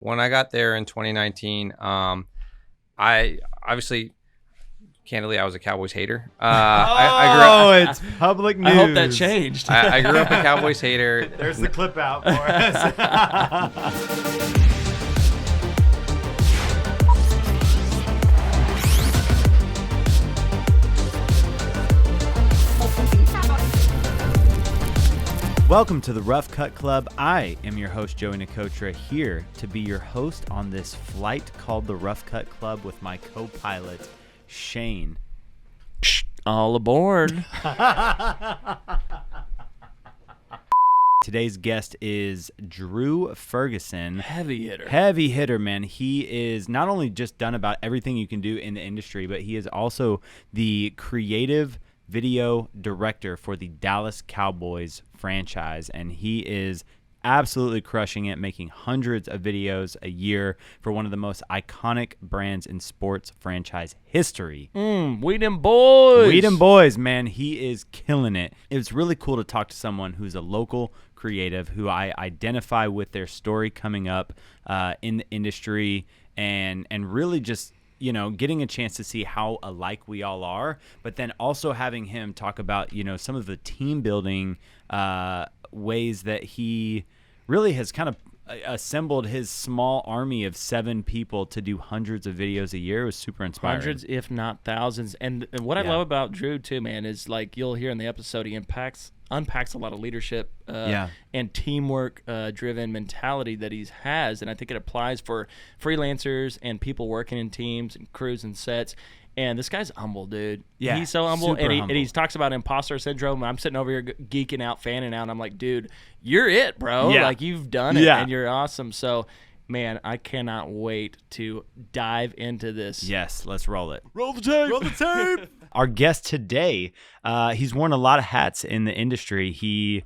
When I got there in 2019, I obviously, candidly, I was a Cowboys hater. It's public news. I hope that changed. I grew up a Cowboys hater. There's the clip out for us. Welcome to the Rough Cut Club. I am your host, Joey Nicotra, here to be your host on this flight called the Rough Cut Club with my co-pilot, Shane. All aboard. Today's guest is Drew Ferguson. Heavy hitter. Heavy hitter, man. He is not only just done about everything you can do in the industry, but he is also the creative video director for the Dallas Cowboys franchise, and he is absolutely crushing it, making hundreds of videos a year for one of the most iconic brands in sports franchise history. We them boys. We them boys, man. He is killing it. It was really cool to talk to someone who's a local creative who I identify with their story coming up in the industry and really just, you know, getting a chance to see how alike we all are, but then also having him talk about, you know, some of the team building ways that he really has kind of assembled his small army of 7 people to do hundreds of videos a year. It was super inspiring. Hundreds, if not thousands. And what I love about Drew too, man, is like you'll hear in the episode, he unpacks a lot of leadership and teamwork driven mentality that he has, and I think it applies for freelancers and people working in teams and crews and sets. And this guy's humble, dude. Yeah, he's so humble, super and he talks about imposter syndrome. I'm sitting over here geeking out, fanning out, and I'm like, dude, you're it, bro. Yeah. Like, you've done it, Yeah. and you're awesome. So, man, I cannot wait to dive into this. Yes, let's roll it. Roll the tape. Roll the tape. Our guest today, he's worn a lot of hats in the industry. He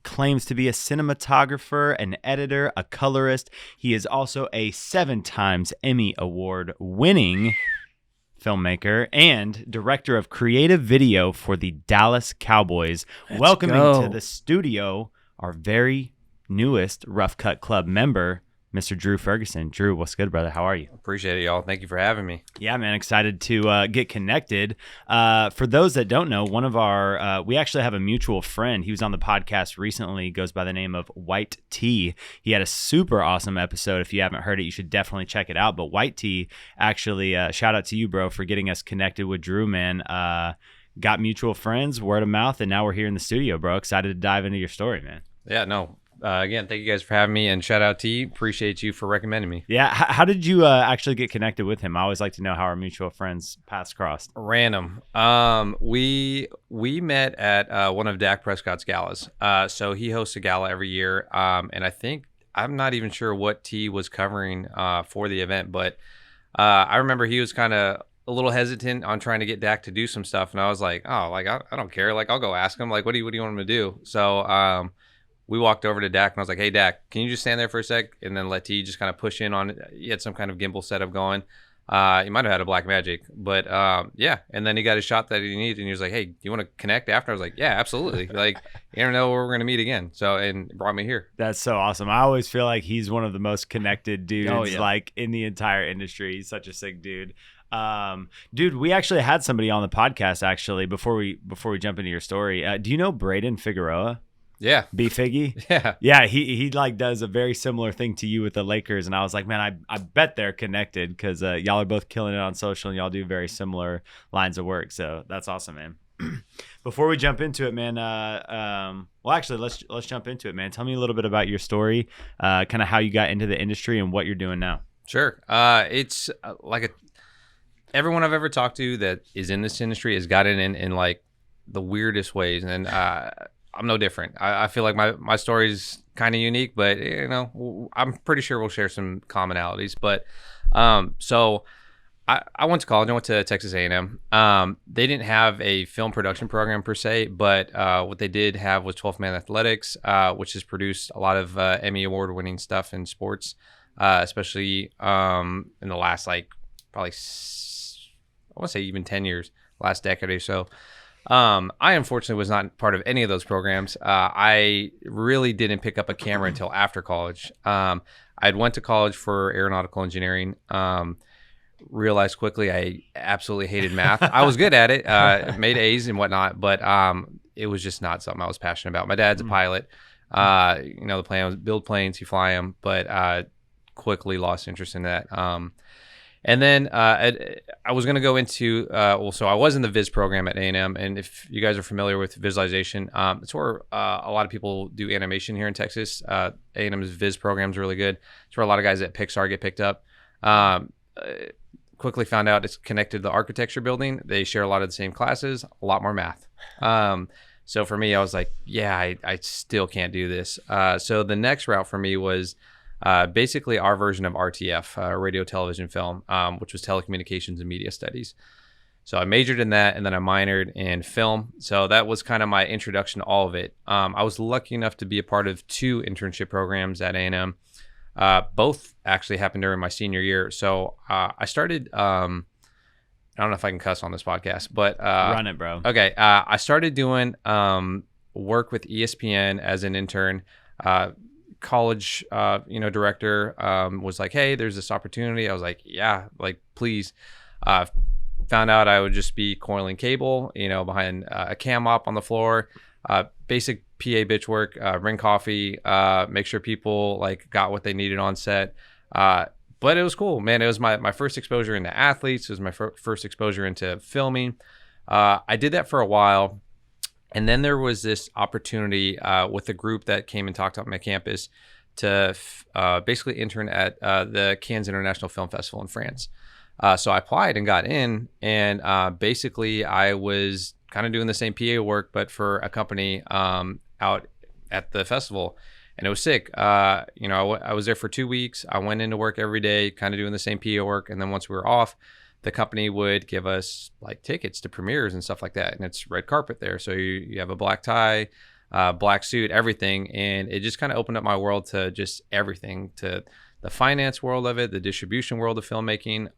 claims to be a cinematographer, an editor, a colorist. He is also a 7 times Emmy Award winning filmmaker and director of creative video for the Dallas Cowboys. Welcoming to the studio our very newest Rough Cut Club member, Mr. Drew Ferguson. Drew, what's good, brother? How are you? Appreciate it, y'all. Thank you for having me. Yeah, man, excited to get connected. For those that don't know, one of our we actually have a mutual friend. He was on the podcast recently, goes by the name of White T. He had a super awesome episode. If you haven't heard it, you should definitely check it out. But White T, actually, shout out to you, bro, for getting us connected with Drew, man. Got mutual friends, word of mouth, and now we're here in the studio, bro. Excited to dive into your story, man. Yeah, no. Again, thank you guys for having me, and shout out to you. Appreciate you for recommending me. Yeah, how did you actually get connected with him? I always like to know how our mutual friends paths crossed. Random. We met at one of Dak Prescott's galas. So he hosts a gala every year, and I think I'm not even sure what T was covering for the event, but I remember he was kind of a little hesitant on trying to get Dak to do some stuff, and I was like, oh, like I don't care, like I'll go ask him, like what do you want him to do? So we walked over to Dak, and I was like, hey, Dak, can you just stand there for a sec and then let T just kind of push in on it? He had some kind of gimbal setup going. He might have had a Blackmagic, but yeah. And then he got a shot that he needed, and he was like, hey, do you want to connect after? I was like, yeah, absolutely. Like, you never know where we're going to meet again. So, and brought me here. That's so awesome. I always feel like he's one of the most connected dudes like in the entire industry. He's such a sick dude. Dude, we actually had somebody on the podcast actually before we jump into your story. Do you know Braden Figueroa? Yeah. B-Figgy? Yeah. Yeah, he like does a very similar thing to you with the Lakers, and I was like, man, I bet they're connected because y'all are both killing it on social, and y'all do very similar lines of work, so that's awesome, man. Before we jump into it, man, well, actually, let's jump into it, man. Tell me a little bit about your story, kind of how you got into the industry and what you're doing now. Sure. It's like everyone I've ever talked to that is in this industry has gotten in like the weirdest ways, and I'm no different. I feel like my story is kind of unique, but you know, I'm pretty sure we'll share some commonalities. But so I went to college. I went to Texas A&M. They didn't have a film production program per se, but what they did have was 12 Man Athletics, which has produced a lot of Emmy Award winning stuff in sports, especially in the last like probably I want to say even 10 years, last decade or so. I unfortunately was not part of any of those programs. I really didn't pick up a camera until after college. I I'd went to college for aeronautical engineering. Realized quickly I absolutely hated math. I was good at it, made A's and whatnot, but it was just not something I was passionate about. My dad's a pilot. The plan was build planes, he fly them, but quickly lost interest in that. And then I was going to go into, so I was in the Viz program at A&M. And if you guys are familiar with visualization, it's where a lot of people do animation here in Texas. A&M's Viz program is really good. It's where a lot of guys at Pixar get picked up. Quickly found out it's connected to the architecture building. They share a lot of the same classes, a lot more math. So for me, I was like, yeah, I still can't do this. So the next route for me was basically our version of RTF, radio, television, film, which was telecommunications and media studies. So I majored in that, and then I minored in film. So that was kind of my introduction to all of it. I was lucky enough to be a part of 2 internship programs at A&M. Both actually happened during my senior year. So I started, I don't know if I can cuss on this podcast, but run it, bro. Okay. I started doing work with ESPN as an intern. College, director was like, hey, there's this opportunity. I was like, yeah, like, please. Found out I would just be coiling cable, behind a cam op on the floor, basic PA bitch work, bring coffee, make sure people like got what they needed on set. But it was cool, man. It was my first exposure into athletes. It was my first exposure into filming. I did that for a while. And then there was this opportunity with a group that came and talked on my campus to basically intern at the Cannes International Film Festival in France. So I applied and got in, and basically I was kind of doing the same PA work, but for a company out at the festival, and it was sick. I was there for 2 weeks. I went into work every day, kind of doing the same PA work, and then once we were off, the company would give us like tickets to premieres and stuff like that, and it's red carpet there, so you have a black tie, black suit, everything, and it just kind of opened up my world to just everything, to the finance world of it, the distribution world of filmmaking.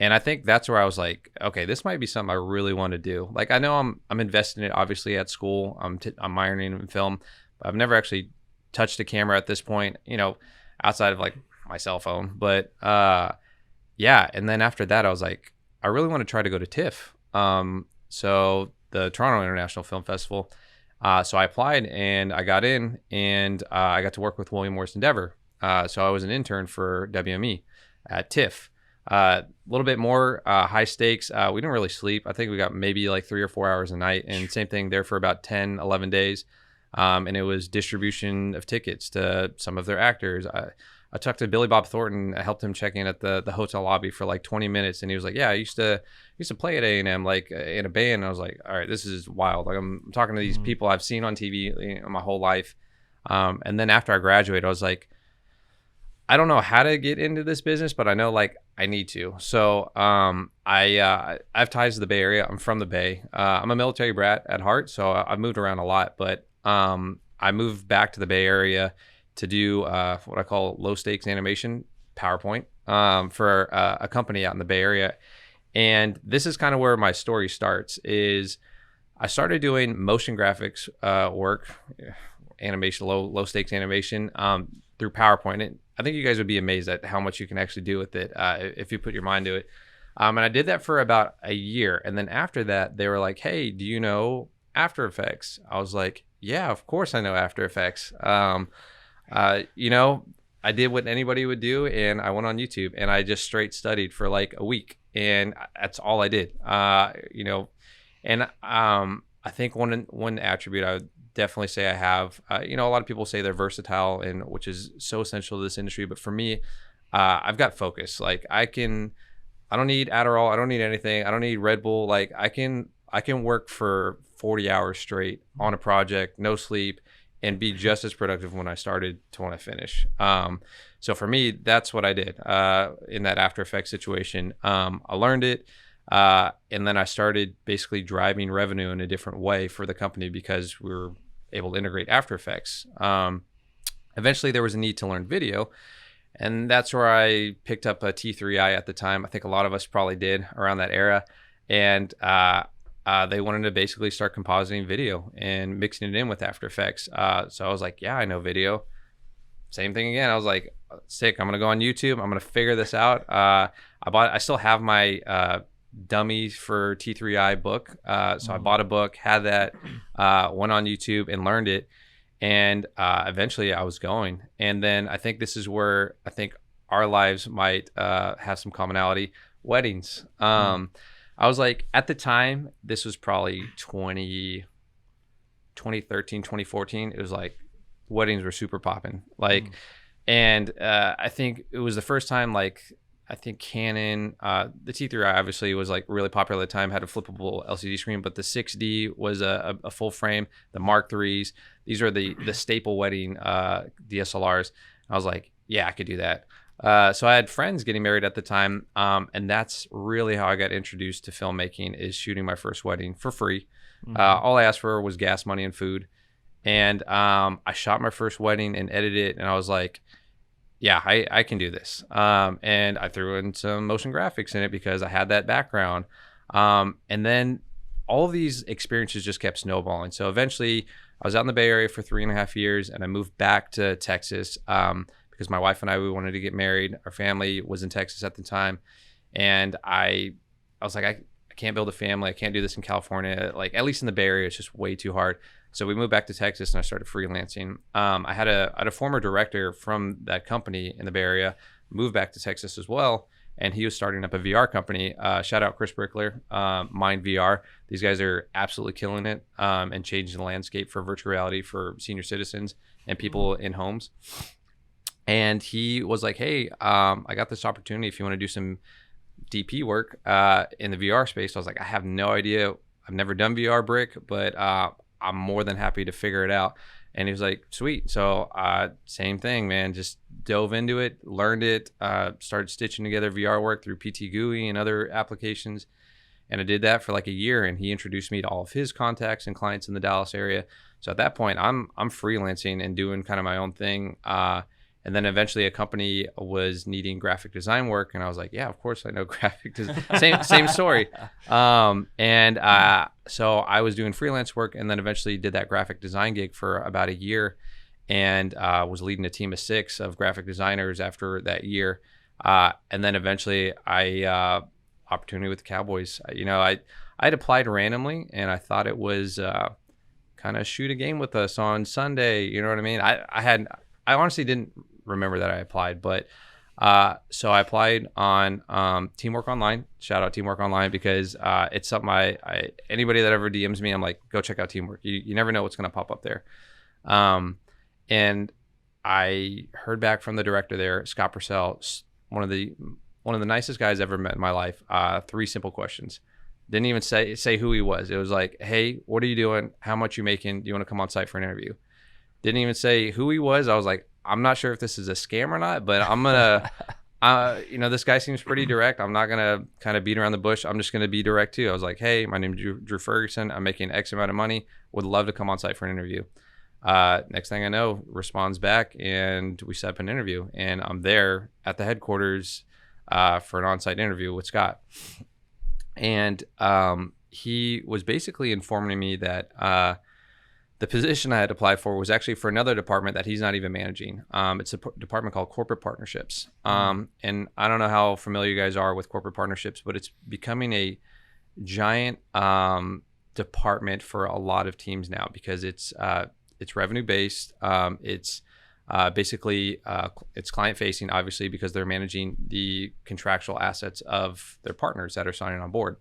And I think that's where I was like, okay, this might be something I really want to do. Like, I know I'm investing in it, obviously, at school. I'm minoring in film, but I've never actually touched a camera at this point, outside of like my cell phone. But yeah. And then after that, I was like, I really want to try to go to TIFF. So the Toronto International Film Festival. So I applied and I got in, and I got to work with William Morris Endeavor. So I was an intern for WME at TIFF. A little bit more high stakes. We didn't really sleep. I think we got maybe like 3 or 4 hours a night, and same thing there for about 10, 11 days. And it was distribution of tickets to some of their actors. I talked to Billy Bob Thornton. I helped him check in at the hotel lobby for like 20 minutes, and he was like, "Yeah, I used to play at A&M like in a band." And I was like, "All right, this is wild." Like, I'm talking to these people I've seen on TV my whole life. And then after I graduated, I was like, I don't know how to get into this business, but I know like I need to. So I have ties to the Bay Area. I'm from the Bay. I'm a military brat at heart, so I've moved around a lot. But I moved back to the Bay Area to do what I call low stakes animation, PowerPoint, for a company out in the Bay Area. And this is kind of where my story starts. Is I started doing motion graphics work, animation, low stakes animation through PowerPoint. And I think you guys would be amazed at how much you can actually do with it if you put your mind to it. And I did that for about a year. And then after that, they were like, "Hey, do you know After Effects?" I was like, "Yeah, of course I know After Effects." I did what anybody would do, and I went on YouTube and I just straight studied for like a week, and that's all I did. And I think one attribute I would definitely say I have, a lot of people say they're versatile, and which is so essential to this industry. But for me, I've got focus. Like, I don't need Adderall. I don't need anything. I don't need Red Bull. Like, I can work for 40 hours straight on a project, no sleep, and be just as productive when I started to when I finish. So for me, that's what I did in that After Effects situation. I learned it. And then I started basically driving revenue in a different way for the company because we were able to integrate After Effects. Eventually, there was a need to learn video. And that's where I picked up a T3i at the time. I think a lot of us probably did around that era. And they wanted to basically start compositing video and mixing it in with After Effects. So I was like, yeah, I know video. same thing again. I was like, sick. I'm gonna go on YouTube. I'm gonna figure this out. I still have my dummies for T3I book. So I bought a book, had that, went on YouTube and learned it. And eventually I was going. And then I think this is where I think our lives might have some commonality. Weddings. I was like, at the time, this was probably 2013, 2014. It was like weddings were super popping. Like, and I think it was the first time, like, I think Canon, the T3i obviously was like really popular at the time, had a flippable LCD screen, but the 6D was a full frame. The Mark IIIs, these are the staple wedding DSLRs. I was like, yeah, I could do that. So I had friends getting married at the time, and that's really how I got introduced to filmmaking, is shooting my first wedding for free. All I asked for was gas money and food. And I shot my first wedding and edited it, and I was like, yeah, I can do this. And I threw in some motion graphics in it because I had that background. And then all of these experiences just kept snowballing. So eventually I was out in the Bay Area for 3.5 years, and I moved back to Texas because my wife and we wanted to get married. Our family was in Texas at the time. And I was like, I can't build a family. I can't do this in California. Like, at least in the Bay Area, it's just way too hard. So we moved back to Texas, and I started freelancing. I had a former director from that company in the Bay Area move back to Texas as well, and he was starting up a VR company. Shout out Chris Brickler, Mind VR. These guys are absolutely killing it and changing the landscape for virtual reality for senior citizens and people in homes. And he was like, hey, I got this opportunity if you want to do some DP work in the VR space. I was like, I have no idea. I've never done VR brick, but I'm more than happy to figure it out. And he was like, sweet. So same thing, man, just dove into it, learned it, started stitching together VR work through PT GUI and other applications. And I did that for like a year, and he introduced me to all of his contacts and clients in the Dallas area. So at that point, I'm freelancing and doing kind of my own thing. And then eventually a company was needing graphic design work. And I was like, yeah, of course I know graphic design. Same story. So I was doing freelance work, and then eventually did that graphic design gig for about a year, and was leading a team of 6 of graphic designers after that year. And then eventually opportunity with the Cowboys. I had applied randomly, and I thought it was kind of shoot a game with us on Sunday. You know what I mean? I honestly didn't remember that I applied, but so I applied on Teamwork Online. Shout out Teamwork Online, because it's something anybody that ever DMs me, I'm like, go check out Teamwork. You never know what's going to pop up there. And I heard back from the director there, Scott Purcell, one of the nicest guys I ever met in my life. 3 simple questions. Didn't even say who he was. It was like, hey, what are you doing? How much you making? Do you want to come on site for an interview? Didn't even say who he was. I was like, I'm not sure if this is a scam or not, but I'm gonna, this guy seems pretty direct. I'm not gonna kind of beat around the bush. I'm just gonna be direct too. I was like, hey, my name is Drew Ferguson. I'm making X amount of money. Would love to come on site for an interview. Next thing I know, responds back, and we set up an interview, and I'm there at the headquarters for an on-site interview with Scott. And he was basically informing me that the position I had applied for was actually for another department that he's not even managing. It's a department called Corporate Partnerships. And I don't know how familiar you guys are with corporate partnerships, but it's becoming a giant department for a lot of teams now, because it's revenue based. It's basically it's client facing, obviously, because they're managing the contractual assets of their partners that are signing on board.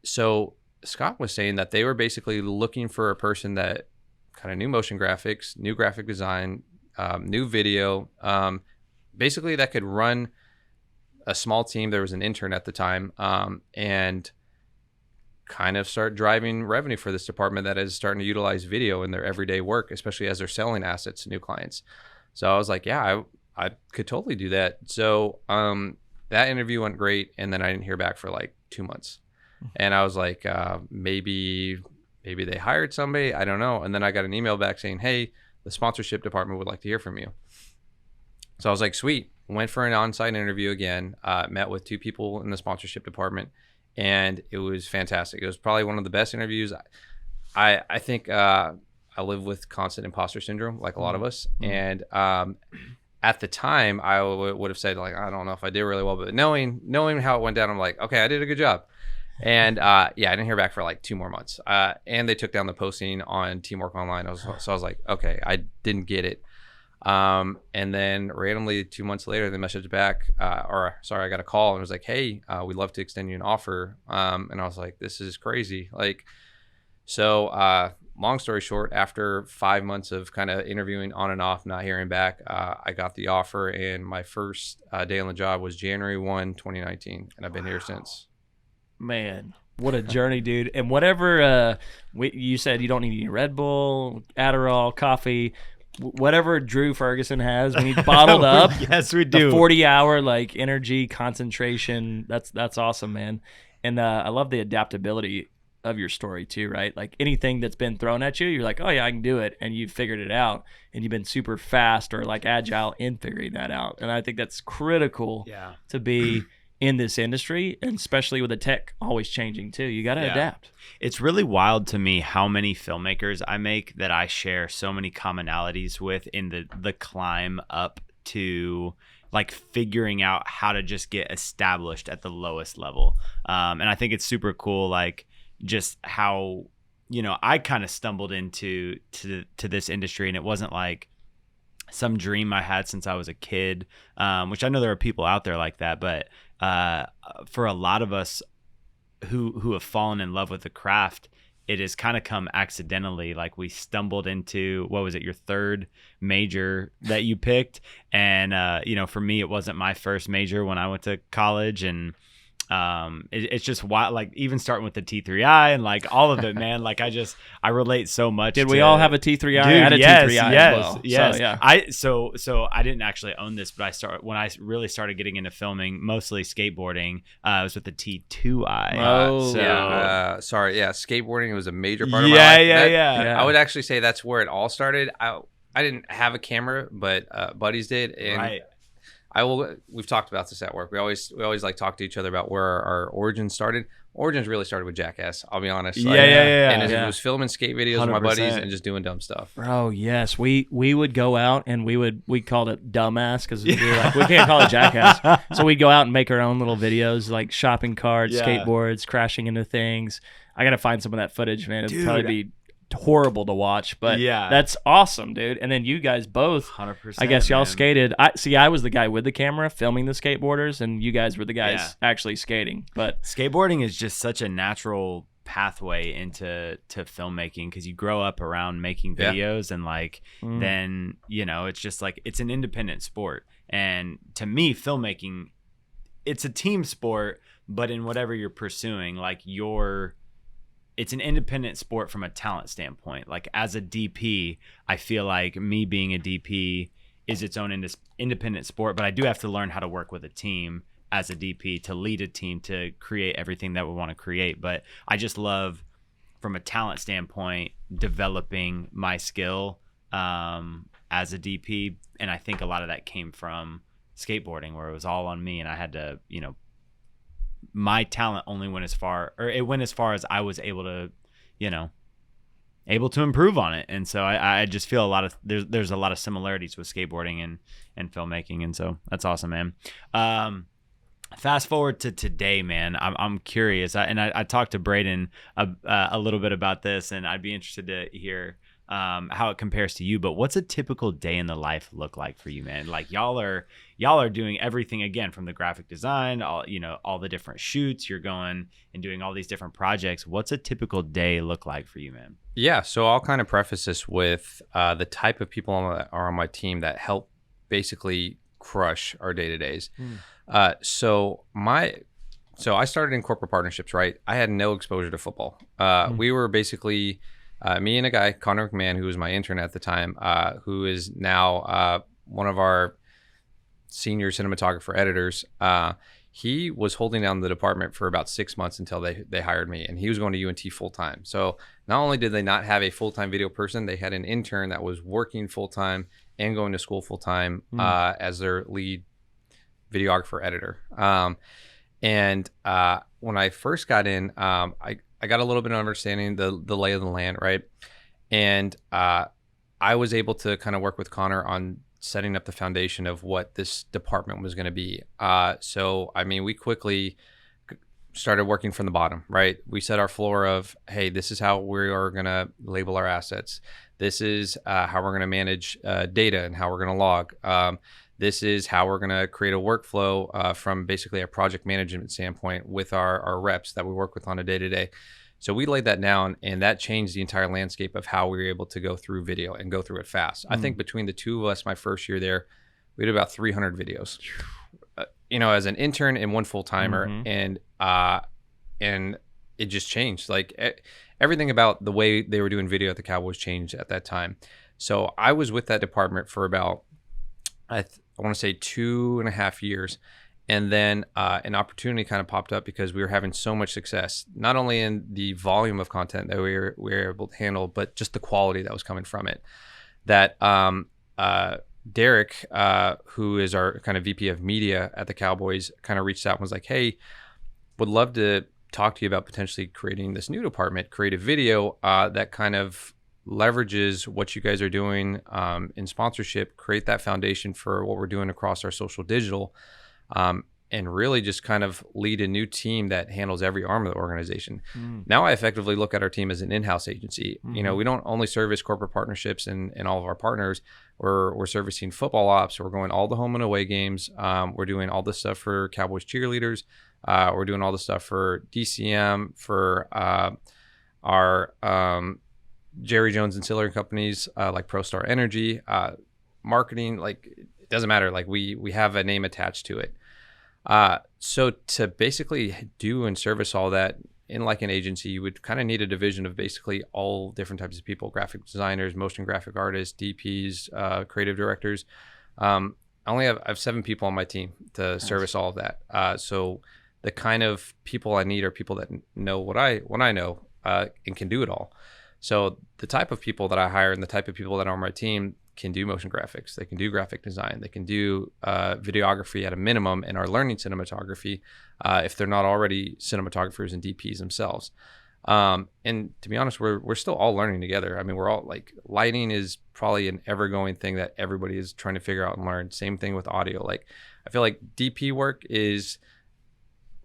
So Scott was saying that they were basically looking for a person that kind of knew motion graphics, new graphic design, new video, basically that could run a small team. There was an intern at the time, and kind of start driving revenue for this department that is starting to utilize video in their everyday work, especially as they're selling assets to new clients. So I was like, yeah, I could totally do that. So that interview went great, and then I didn't hear back for like 2 months. And I was like, maybe they hired somebody, I don't know. And then I got an email back saying, hey, the sponsorship department would like to hear from you. So I was like, sweet. Went for an on-site interview again, met with 2 people in the sponsorship department, and it was fantastic. It was probably one of the best interviews. I think I live with constant imposter syndrome, like a lot of us. And at the time, I would have said, like, I don't know if I did really well, but knowing how it went down, I'm like, okay, I did a good job. And I didn't hear back for like 2 more months. And they took down the posting on Teamwork Online. So I was like, okay, I didn't get it. And then randomly 2 months later, they messaged back, I got a call and it was like, hey, we'd love to extend you an offer. And I was like, this is crazy. Like, so long story short, after 5 months of kind of interviewing on and off, not hearing back, I got the offer, and my first day on the job was January 1, 2019. And I've been here since. Man, what a journey, dude. And whatever you said, you don't need any Red Bull, Adderall, coffee, whatever Drew Ferguson has, we need bottled up. Yes, we do. The 40-hour like energy, concentration. That's awesome, man. And I love the adaptability of your story too, right? Like anything that's been thrown at you, you're like, oh yeah, I can do it, and you've figured it out, and you've been super fast or like agile in figuring that out. And I think that's critical to be in this industry, and especially with the tech always changing too. You got to adapt. It's really wild to me how many filmmakers I make that I share so many commonalities with in the climb up to like figuring out how to just get established at the lowest level. And I think it's super cool, like just how, I kind of stumbled into this industry, and it wasn't like some dream I had since I was a kid, which I know there are people out there like that, but for a lot of us who have fallen in love with the craft, it has kind of come accidentally. Like we stumbled into, what was it, your third major that you picked? And, for me, it wasn't my first major when I went to college, and it's just wild, like even starting with the T3I and like all of it, man. Like I relate so much. Did we all have a T3I? I had a T3I as well. Yes. So, yeah. So I didn't actually own this, but when I really started getting into filming, mostly skateboarding, I was with the T2I. Skateboarding was a major part of my life. Yeah. I would actually say that's where it all started. I didn't have a camera, but buddies did, and we've talked about this at work. We always like talk to each other about where our origins started. Origins really started with Jackass, I'll be honest. And it was filming skate videos with my buddies and just doing dumb stuff. Bro, yes. We would go out and we called it dumbass because we were like, we can't call it Jackass. So we'd go out and make our own little videos, like shopping carts, skateboards, crashing into things. I got to find some of that footage, man. It'd probably be horrible to watch, but that's awesome, dude. And then you guys both 100%, I guess y'all skated. I was the guy with the camera filming the skateboarders, and you guys were the guys actually skating. But skateboarding is just such a natural pathway into filmmaking, because you grow up around making videos and like then it's just like it's an independent sport. And to me, filmmaking, it's a team sport, but in whatever you're pursuing, like it's an independent sport from a talent standpoint. Like as a DP, I feel like me being a DP is its own independent sport, but I do have to learn how to work with a team as a DP to lead a team to create everything that we want to create. But I just love, from a talent standpoint, developing my skill as a DP. And I think a lot of that came from skateboarding, where it was all on me, and I had to, my talent only went as far as I was able to, improve on it. And so I just feel there's a lot of similarities with skateboarding and filmmaking. And so that's awesome, man. Fast forward to today, man. I'm curious. I talked to Braden a little bit about this, and I'd be interested to hear how it compares to you. But what's a typical day in the life look like for you, man? Like y'all are doing everything, again, from the graphic design, all the different shoots. You're going and doing all these different projects. What's a typical day look like for you, man? Yeah, so I'll kind of preface this with the type of people are on my team that help basically crush our day-to-days. So I started in corporate partnerships, right? I had no exposure to football. We were basically me and a guy, Connor McMahon, who was my intern at the time, who is now one of our senior cinematographer editors. He was holding down the department for about 6 months until they hired me, and he was going to UNT full-time. So not only did they not have a full-time video person, they had an intern that was working full-time and going to school full-time as their lead videographer editor. And when I first got in, I got a little bit of understanding the lay of the land, right? And I was able to kind of work with Connor on setting up the foundation of what this department was going to be. So, I mean, we quickly started working from the bottom, right? We set our floor of, hey, this is how we are going to label our assets. This is how we're going to manage data and how we're going to log. This is how we're going to create a workflow from basically a project management standpoint with our reps that we work with on a day-to-day. So we laid that down, and that changed the entire landscape of how we were able to go through video and go through it fast. I think between the two of us, my first year there, we did about 300 videos. As an intern and one full-timer, and it just changed. Like everything about the way they were doing video at the Cowboys changed at that time. So I was with that department for about, I want to say 2.5 years. And then an opportunity kind of popped up because we were having so much success, not only in the volume of content that we were able to handle, but just the quality that was coming from it. That Derek, who is our kind of VP of media at the Cowboys, kind of reached out and was like, hey, would love to talk to you about potentially creating this new department, creative video that kind of leverages what you guys are doing in sponsorship, create that foundation for what we're doing across our social digital. And really just kind of lead a new team that handles every arm of the organization. Now I effectively look at our team as an in-house agency. We don't only service corporate partnerships and all of our partners. We're servicing football ops. We're going all the home and away games. We're doing all this stuff for Cowboys cheerleaders. We're doing all the stuff for DCM, for our Jerry Jones ancillary companies like ProStar Energy, marketing. Like, it doesn't matter. Like we have a name attached to it. So to basically do and service all that in like an agency, you would kind of need a division of basically all different types of people: graphic designers, motion graphic artists, DPs, creative directors. I have 7 people on my team to service all of that. So the kind of people I need are people that know what I know and can do it all. So the type of people that I hire and the type of people that are on my team can do motion graphics, they can do graphic design, they can do videography at a minimum, and are learning cinematography if they're not already cinematographers and DPs themselves. And to be honest, we're still all learning together. I mean, we're all like, lighting is probably an ever-going thing that everybody is trying to figure out and learn. Same thing with audio. Like, I feel like DP work is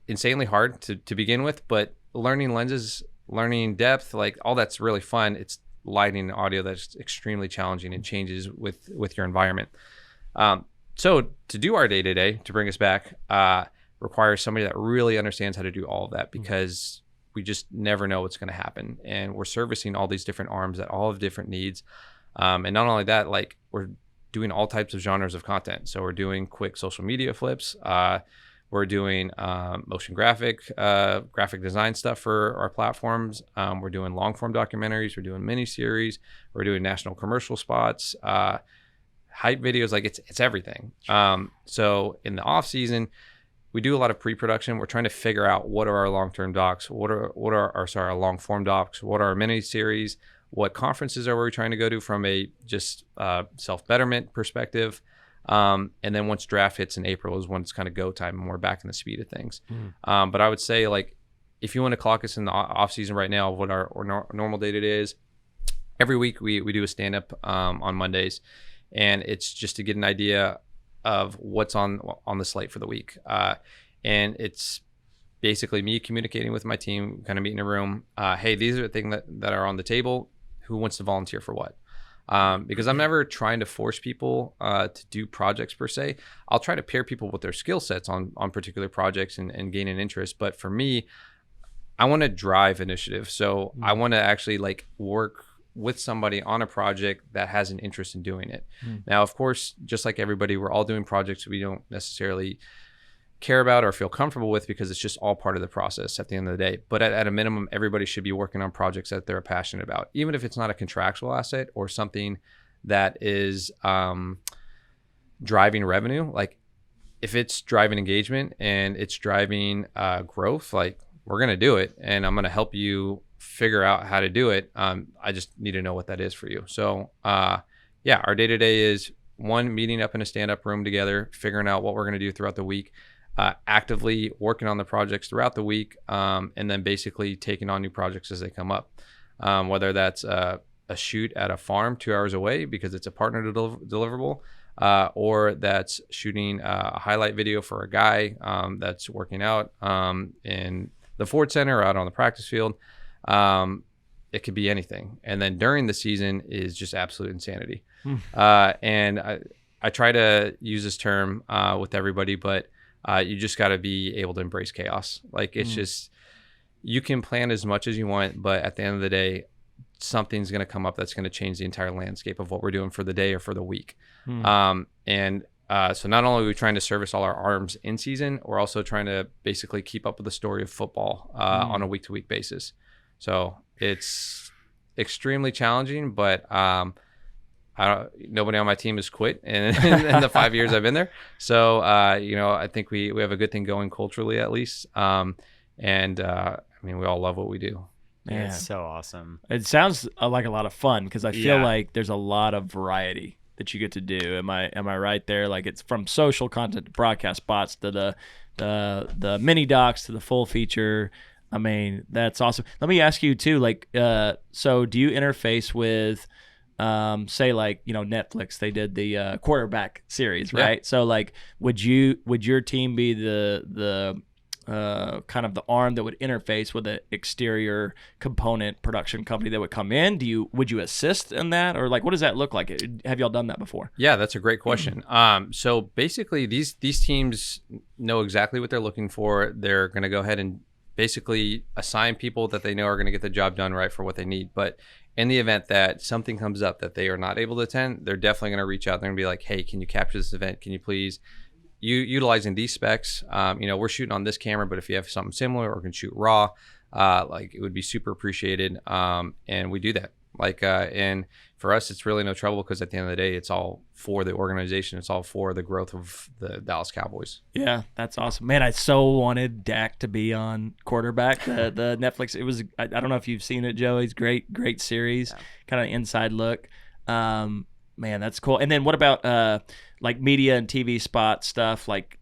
insanely hard to begin with, but learning lenses, learning depth, like all that's really fun. It's lighting and audio that's extremely challenging and changes with your environment. So to do our day-to-day, to bring us back, requires somebody that really understands how to do all of that, because we just never know what's going to happen. And we're servicing all these different arms that all have different needs. And not only that, like, we're doing all types of genres of content. So we're doing quick social media flips. We're doing motion graphic design stuff for our platforms. We're doing long form documentaries. We're doing miniseries. We're doing national commercial spots, hype videos. Like, it's everything. So in the off season, we do a lot of pre-production. We're trying to figure out what are our long-term docs, what are our long-form docs, what are our miniseries, what conferences are we trying to go to from a just self-betterment perspective. And then once draft hits in April is when it's kind of go time and we're back in the speed of things. But I would say, like, if you want to clock us in the off season right now, what our normal date it is, every week we do a stand-up on Mondays, and it's just to get an idea of what's on the slate for the week. And it's basically me communicating with my team, kind of meeting in a room. Hey, these are the things that are on the table. Who wants to volunteer for what? Because I'm never trying to force people to do projects per se. I'll try to pair people with their skill sets on particular projects and gain an interest. But for me, I want to drive initiative. So I want to actually like work with somebody on a project that has an interest in doing it. Now, of course, just like everybody, we're all doing projects we don't necessarily care about or feel comfortable with, because it's just all part of the process at the end of the day. But at a minimum, everybody should be working on projects that they're passionate about, even if it's not a contractual asset or something that is driving revenue. Like, if it's driving engagement and it's driving growth, like, we're going to do it, and I'm going to help you figure out how to do it. I just need to know what that is for you. So yeah, our day-to-day is, one, meeting up in a stand-up room together, figuring out what we're going to do throughout the week, actively working on the projects throughout the week, and then basically taking on new projects as they come up, whether that's a shoot at a farm 2 hours away because it's a partner deliverable, or that's shooting a highlight video for a guy that's working out in the Ford Center or out on the practice field. It could be anything. And then during the season is just absolute insanity. And I try to use this term with everybody, but you just got to be able to embrace chaos. Like it's just, you can plan as much as you want, but at the end of the day, something's going to come up that's going to change the entire landscape of what we're doing for the day or for the week. So not only are we trying to service all our arms in season, we're also trying to basically keep up with the story of football on a week-to-week basis. So it's extremely challenging, but nobody on my team has quit in the 5 years I've been there. So, I think we have a good thing going culturally, at least. We all love what we do. Yeah, it's so awesome. It sounds like a lot of fun because I feel like there's a lot of variety that you get to do. Am I right there? Like it's from social content to broadcast spots to the mini docs to the full feature. I mean, that's awesome. Let me ask you too, like, so do you interface with, say like, Netflix, they did the quarterback series, right? So like, would your team be the kind of the arm that would interface with an exterior component production company that would come in? Would you assist in that, or like what does that look like? Have y'all done that before? Yeah, that's a great question. So basically these teams know exactly what they're looking for. They're going to go ahead and basically assign people that they know are going to get the job done right for what they need. But in the event that something comes up that they are not able to attend, they're definitely going to reach out. They're going to be like, hey, can you capture this event? Can you please utilizing these specs, we're shooting on this camera, but if you have something similar or can shoot raw, it would be super appreciated. And we do that. And for us, it's really no trouble because at the end of the day, it's all for the organization. It's all for the growth of the Dallas Cowboys. Yeah, that's awesome, man. I so wanted Dak to be on quarterback. The Netflix. It was. I don't know if you've seen it, Joe. It's great series. Yeah. Kind of inside look. Man, that's cool. And then what about like media and TV spot stuff? Like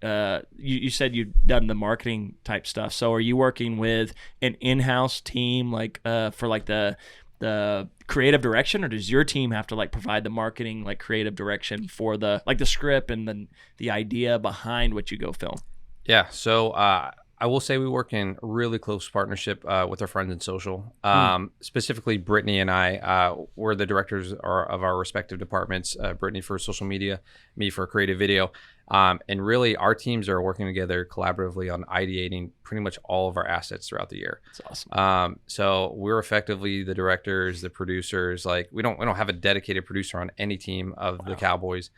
you said you've done the marketing type stuff. So are you working with an in-house team like for like the creative direction, or does your team have to like provide the marketing like creative direction for the script and then the idea behind what you go film? Yeah. So I will say we work in really close partnership with our friends in social. Specifically, Brittany and I, we're the directors of our respective departments. Brittany for social media, me for creative video. And really, our teams are working together collaboratively on ideating pretty much all of our assets throughout the year. That's awesome. So we're effectively the directors, the producers. Like we don't have a dedicated producer on any team of the Cowboys.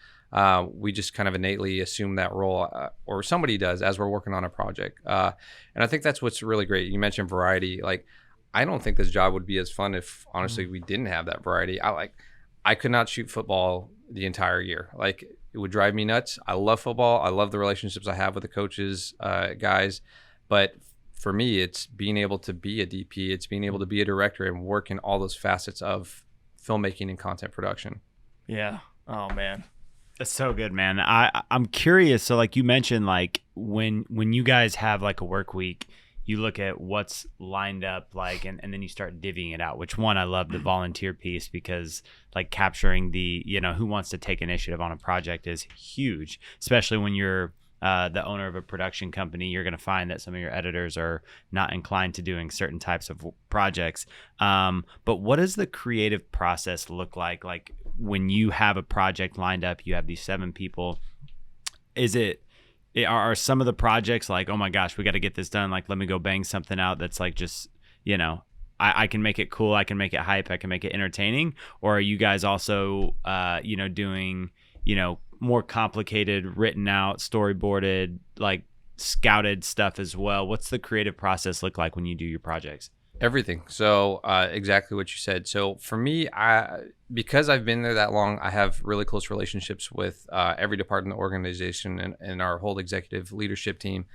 We just kind of innately assume that role, or somebody does as we're working on a project. And I think that's what's really great. You mentioned variety. Like, I don't think this job would be as fun if honestly we didn't have that variety. I could not shoot football the entire year. Like, it would drive me nuts. I love football. I love the relationships I have with the coaches, guys. But for me, it's being able to be a DP. It's being able to be a director and work in all those facets of filmmaking and content production. Yeah. Oh, man. That's so good, man. I'm curious. So like you mentioned, like when you guys have like a work week, you look at what's lined up, like, and then you start divvying it out, which one, I love the volunteer piece because like capturing the, who wants to take initiative on a project is huge, especially when you're the owner of a production company. You're going to find that some of your editors are not inclined to doing certain types of projects. But what does the creative process look like? Like when you have a project lined up, you have these 7 people, are some of the projects like, oh my gosh, we got to get this done. Like, let me go bang something out that's like just, I can make it cool. I can make it hype. I can make it entertaining. Or are you guys also, doing, more complicated, written out, storyboarded, like scouted stuff as well? What's the creative process look like when you do your projects? Everything. So exactly what you said. So for me, because I've been there that long, I have really close relationships with every department of the organization and our whole executive leadership team.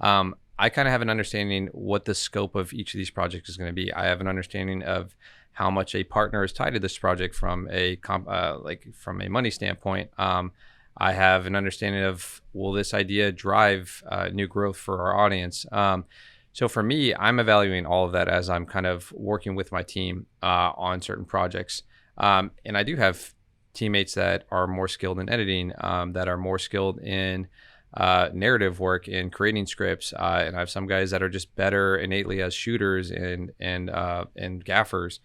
I kind of have an understanding what the scope of each of these projects is going to be. I have an understanding of how much a partner is tied to this project from a from a money standpoint. I have an understanding of, will this idea drive new growth for our audience? So for me, I'm evaluating all of that as I'm kind of working with my team on certain projects. And I do have teammates that are more skilled in editing, that are more skilled in narrative work and creating scripts, and I have some guys that are just better innately as shooters and gaffers.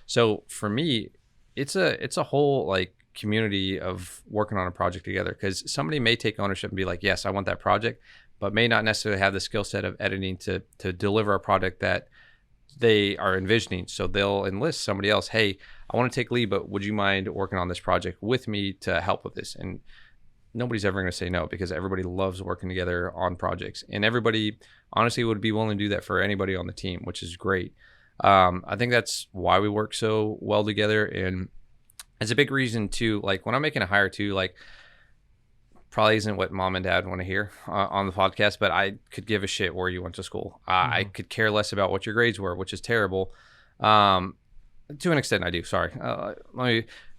So for me, it's a whole like community of working on a project together, because somebody may take ownership and be like, yes, I want that project, but may not necessarily have the skill set of editing to deliver a product that they are envisioning. So they'll enlist somebody else. Hey, I want to take lead, but would you mind working on this project with me to help with this? And nobody's ever going to say no, because everybody loves working together on projects, and everybody honestly would be willing to do that for anybody on the team, which is great. I think that's why we work so well together. And it's a big reason too, like when I'm making a hire too, like probably isn't what mom and dad want to hear on the podcast, but I could give a shit where you went to school. I could care less about what your grades were, which is terrible. To an extent I do, sorry.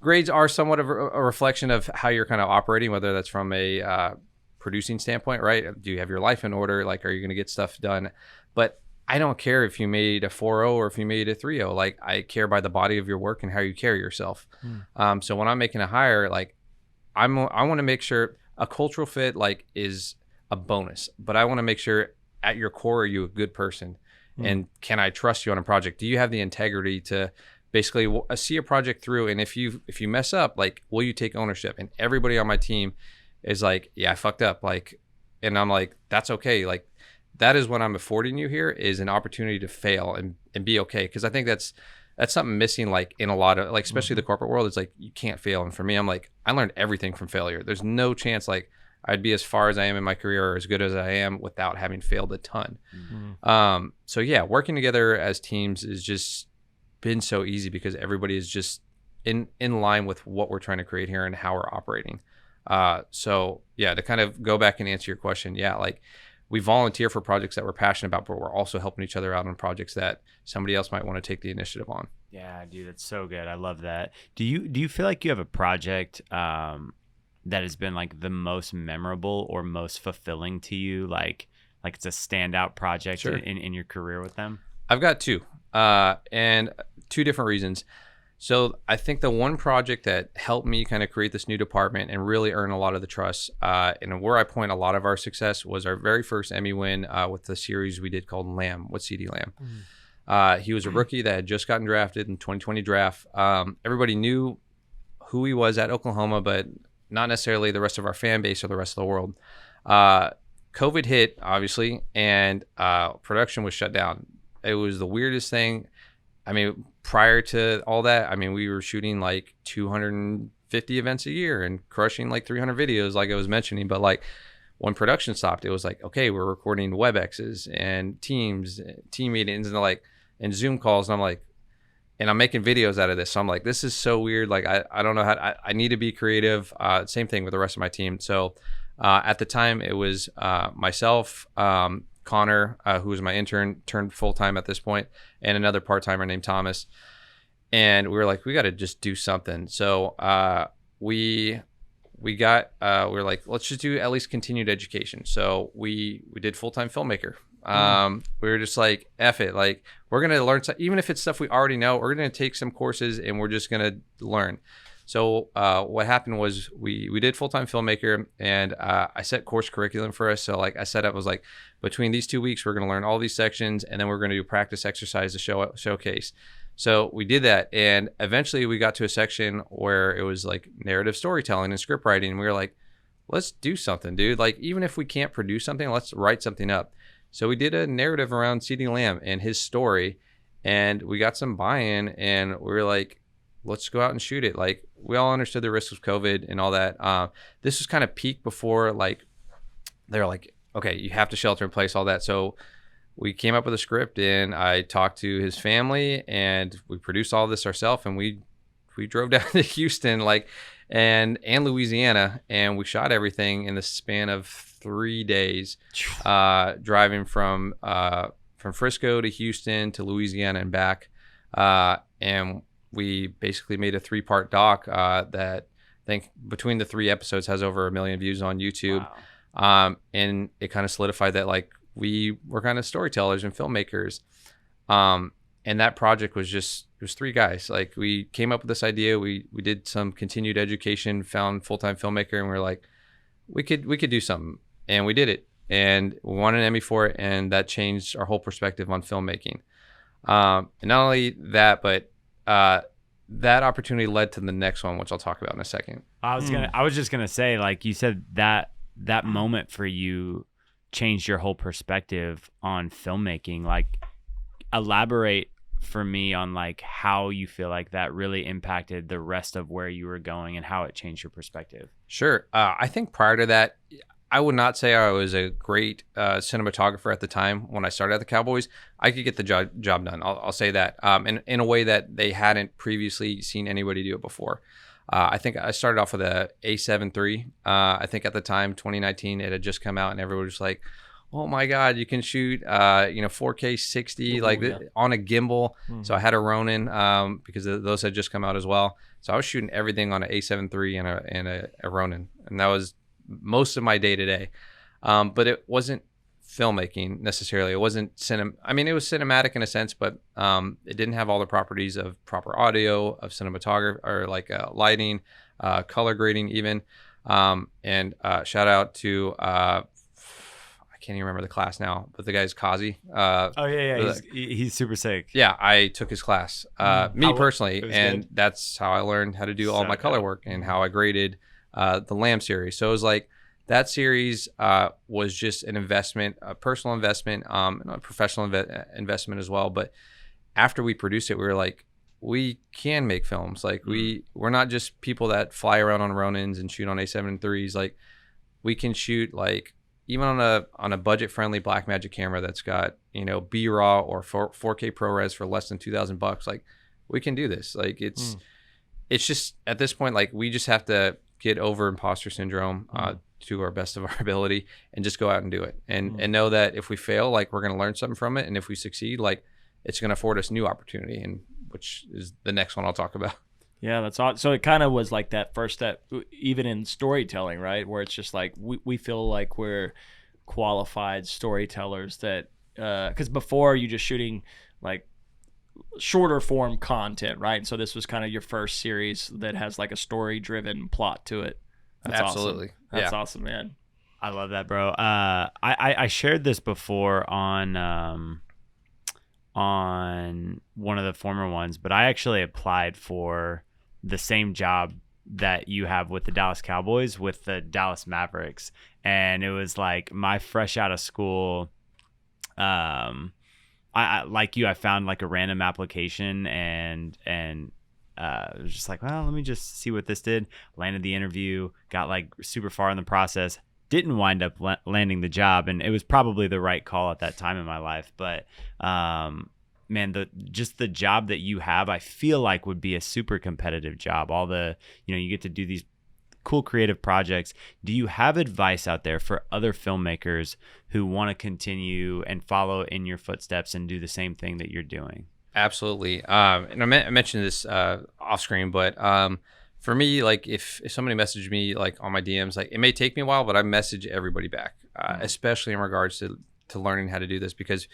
Grades are somewhat of a reflection of how you're kind of operating, whether that's from a producing standpoint, right? Do you have your life in order? Like, are you going to get stuff done? But I don't care if you made a 4.0 or if you made a 3.0. Like, I care by the body of your work and how you carry yourself. So when I'm making a hire, like I want to make sure a cultural fit like is a bonus, but I want to make sure at your core, are you a good person? And can I trust you on a project? Do you have the integrity to basically see a project through? And if you mess up, like, will you take ownership? And everybody on my team is like, yeah, I fucked up. Like, and I'm like, that's okay. Like, that is what I'm affording you here, is an opportunity to fail and be okay. Cause I think that's something missing, like in a lot of, like, especially the corporate world. It's like, you can't fail. And for me, I'm like, I learned everything from failure. There's no chance like I'd be as far as I am in my career or as good as I am without having failed a ton. So yeah, working together as teams is just been so easy, because everybody is just in line with what we're trying to create here and how we're operating. So yeah, to kind of go back and answer your question, yeah, like we volunteer for projects that we're passionate about, but we're also helping each other out on projects that somebody else might want to take the initiative on. Yeah, dude, that's so good. I love that. Do you feel like you have a project that has been like the most memorable or most fulfilling to you? Like it's a standout project in your career with them? I've got two, and two different reasons. So I think the one project that helped me kind of create this new department and really earn a lot of the trust, and where I point a lot of our success, was our very first Emmy win with the series we did called Lamb with CeeDee Lamb. He was a rookie that had just gotten drafted in 2020 draft. Everybody knew who he was at Oklahoma, but not necessarily the rest of our fan base or the rest of the world. COVID hit, obviously, and production was shut down. It was the weirdest thing. I mean, prior to all that, I mean, we were shooting like 250 events a year and crushing like 300 videos, like I was mentioning. But like when production stopped, it was like, okay, we're recording WebExes and Teams, team meetings, and Zoom calls. And I'm like, and I'm making videos out of this. So I'm like, this is so weird. Like, I don't know how I need to be creative. Same thing with the rest of my team. So at the time it was myself, Connor, who was my intern, turned full-time at this point, and another part-timer named Thomas. And we were like, we got to just do something. So we were like, let's just do at least continued education. So we did full-time filmmaker. We were just like, F it. Like, we're going to learn, even if it's stuff we already know, we're going to take some courses and we're just going to learn. So what happened was we did full-time filmmaker, and I set course curriculum for us. So like I set up, was like, between these 2 weeks, we're going to learn all these sections, and then we're going to do practice exercise to showcase. So we did that, and eventually we got to a section where it was like narrative storytelling and script writing. And we were like, let's do something, dude. Like, even if we can't produce something, let's write something up. So we did a narrative around CeeDee Lamb and his story, and we got some buy-in, and we were like, let's go out and shoot it. Like, we all understood the risks of COVID and all that. This was kind of peak before, like, they're like, okay, you have to shelter in place, all that. So we came up with a script, and I talked to his family, and we produced all this ourselves, and we drove down to Houston, like, and Louisiana, and we shot everything in the span of 3 days, driving from Frisco to Houston to Louisiana and back. And we basically made a 3-part doc that I think between the 3 episodes has over 1 million views on YouTube. Wow. And it kind of solidified that, like, we were kind of storytellers and filmmakers. And And that project was it was 3 guys. Like, we came up with this idea. We did some continued education, found full-time filmmaker, and we were like, we could do something. And we did it. And we won an Emmy for it. And that changed our whole perspective on filmmaking. And not only that, but that opportunity led to the next one, which I'll talk about in a second. I was just gonna say, like you said, that moment for you changed your whole perspective on filmmaking. Like, elaborate for me on like how you feel like that really impacted the rest of where you were going and how it changed your perspective. Sure. I think prior to that, I would not say I was a great cinematographer at the time when I started at the Cowboys. I could get the job done. I'll say that. In a way that they hadn't previously seen anybody do it before. I think I started off with a A7 III. I think at the time, 2019, it had just come out, and everyone was like, "Oh my God, you can shoot 4K 60 on a gimbal." So I had a Ronin because those had just come out as well. So I was shooting everything on an A7 III and a Ronin, and that was most of my day to day. But it wasn't filmmaking necessarily. It wasn't it was cinematic in a sense, but it didn't have all the properties of proper audio, of cinematography, or like lighting, color grading even. And shout out to I can't even remember the class now, but the guy's Kazi. He's super sick. Yeah, I took his class, me personally, and good. That's how I learned how to do all my color work and how I graded the Lamb series. So it was like that series was just an investment, a personal investment, and a professional investment as well. But after we produced it, we were like, we can make films. Like we're not just people that fly around on Ronins and shoot on A7 IIIs. Like, we can shoot like even on a budget friendly Blackmagic camera that's got B-RAW or 4K ProRes for less than $2,000. Like, we can do this. Like, it's just at this point, like, we just have to get over imposter syndrome to our best of our ability and just go out and do it, and know that if we fail, like, we're going to learn something from it, and if we succeed, like, it's going to afford us new opportunity, and which is the next one I'll talk about. Yeah, that's awesome. So it kind of was like that first step, even in storytelling, right? Where it's just like we feel like we're qualified storytellers that, because before you just shooting like shorter form content, right? So this was kind of your first series that has like a story driven plot to it. That's absolutely awesome. That's awesome, man. I love that, bro. I shared this before on one of the former ones, but I actually applied for the same job that you have with the Dallas Cowboys with the Dallas Mavericks, and it was like my fresh out of school. I like you, I found like a random application and it was just like, well, let me just see what this did. Landed the interview, got like super far in the process, didn't wind up landing the job, and it was probably the right call at that time in my life. But man, the job that you have, I feel like would be a super competitive job. All the, you get to do these cool creative projects. Do you have advice out there for other filmmakers who want to continue and follow in your footsteps and do the same thing that you're doing? Absolutely. And I mentioned this off screen, but for me, like if somebody messaged me like on my DMs, like it may take me a while, but I message everybody back, especially in regards to learning how to do this, because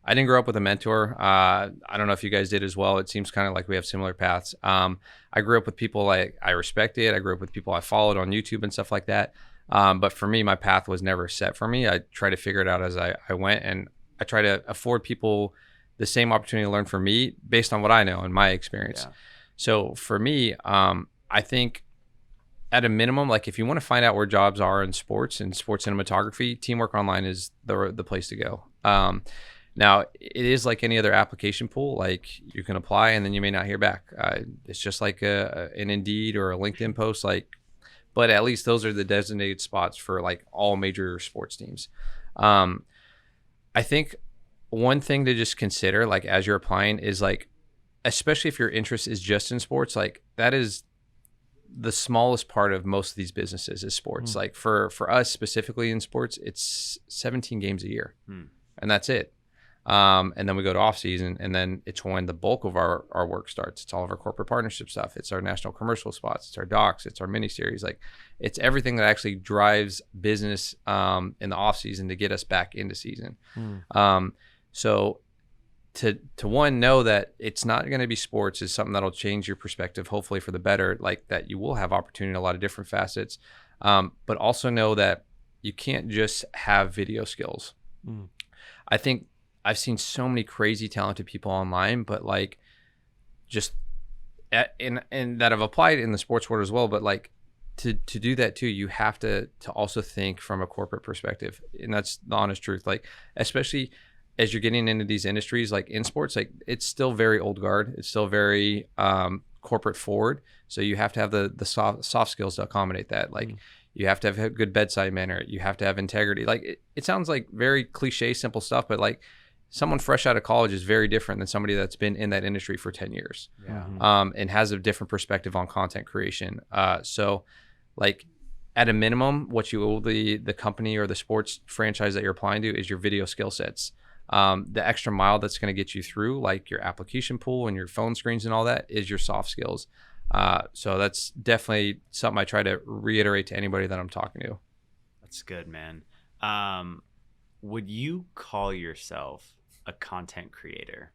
I didn't grow up with a mentor. I don't know if you guys did as well. It seems kind of like we have similar paths. I grew up with people like I respected. I grew up with people I followed on YouTube and stuff like that. But for me, my path was never set for me. I tried to figure it out as I went, and I try to afford people the same opportunity to learn from me based on what I know and my experience. Yeah. So for me, I think at a minimum, like if you want to find out where jobs are in sports and sports cinematography, Teamwork Online is the place to go. Now, it is like any other application pool. Like, you can apply and then you may not hear back. It's just like an Indeed or a LinkedIn post. But at least those are the designated spots for like all major sports teams. I think one thing to just consider, like as you're applying, is like, especially if your interest is just in sports, like that is the smallest part of most of these businesses is sports. Like for us specifically in sports, it's 17 games a year, and that's it. And then we go to off season, and then it's when the bulk of our work starts. It's all of our corporate partnership stuff. It's our national commercial spots. It's our docs. It's our miniseries. Like, it's everything that actually drives business in the off season to get us back into season. So to one, know that it's not going to be sports is something that'll change your perspective, hopefully for the better, like that you will have opportunity in a lot of different facets. But also know that you can't just have video skills. I think I've seen so many crazy talented people online, but like just and that have applied in the sports world as well. But like to do that too, you have to also think from a corporate perspective. And that's the honest truth. Like, especially as you're getting into these industries, like in sports, like it's still very old guard. It's still very corporate forward. So you have to have the soft skills to accommodate that. Like you have to have a good bedside manner. You have to have integrity. Like it sounds like very cliche, simple stuff, but like someone fresh out of college is very different than somebody that's been in that industry for 10 years and has a different perspective on content creation. So like at a minimum, what you owe the company or the sports franchise that you're applying to is your video skill sets. The extra mile that's going to get you through, like your application pool and your phone screens and all that, is your soft skills. So that's definitely something I try to reiterate to anybody that I'm talking to. That's good, man. Would you call yourself a content creator?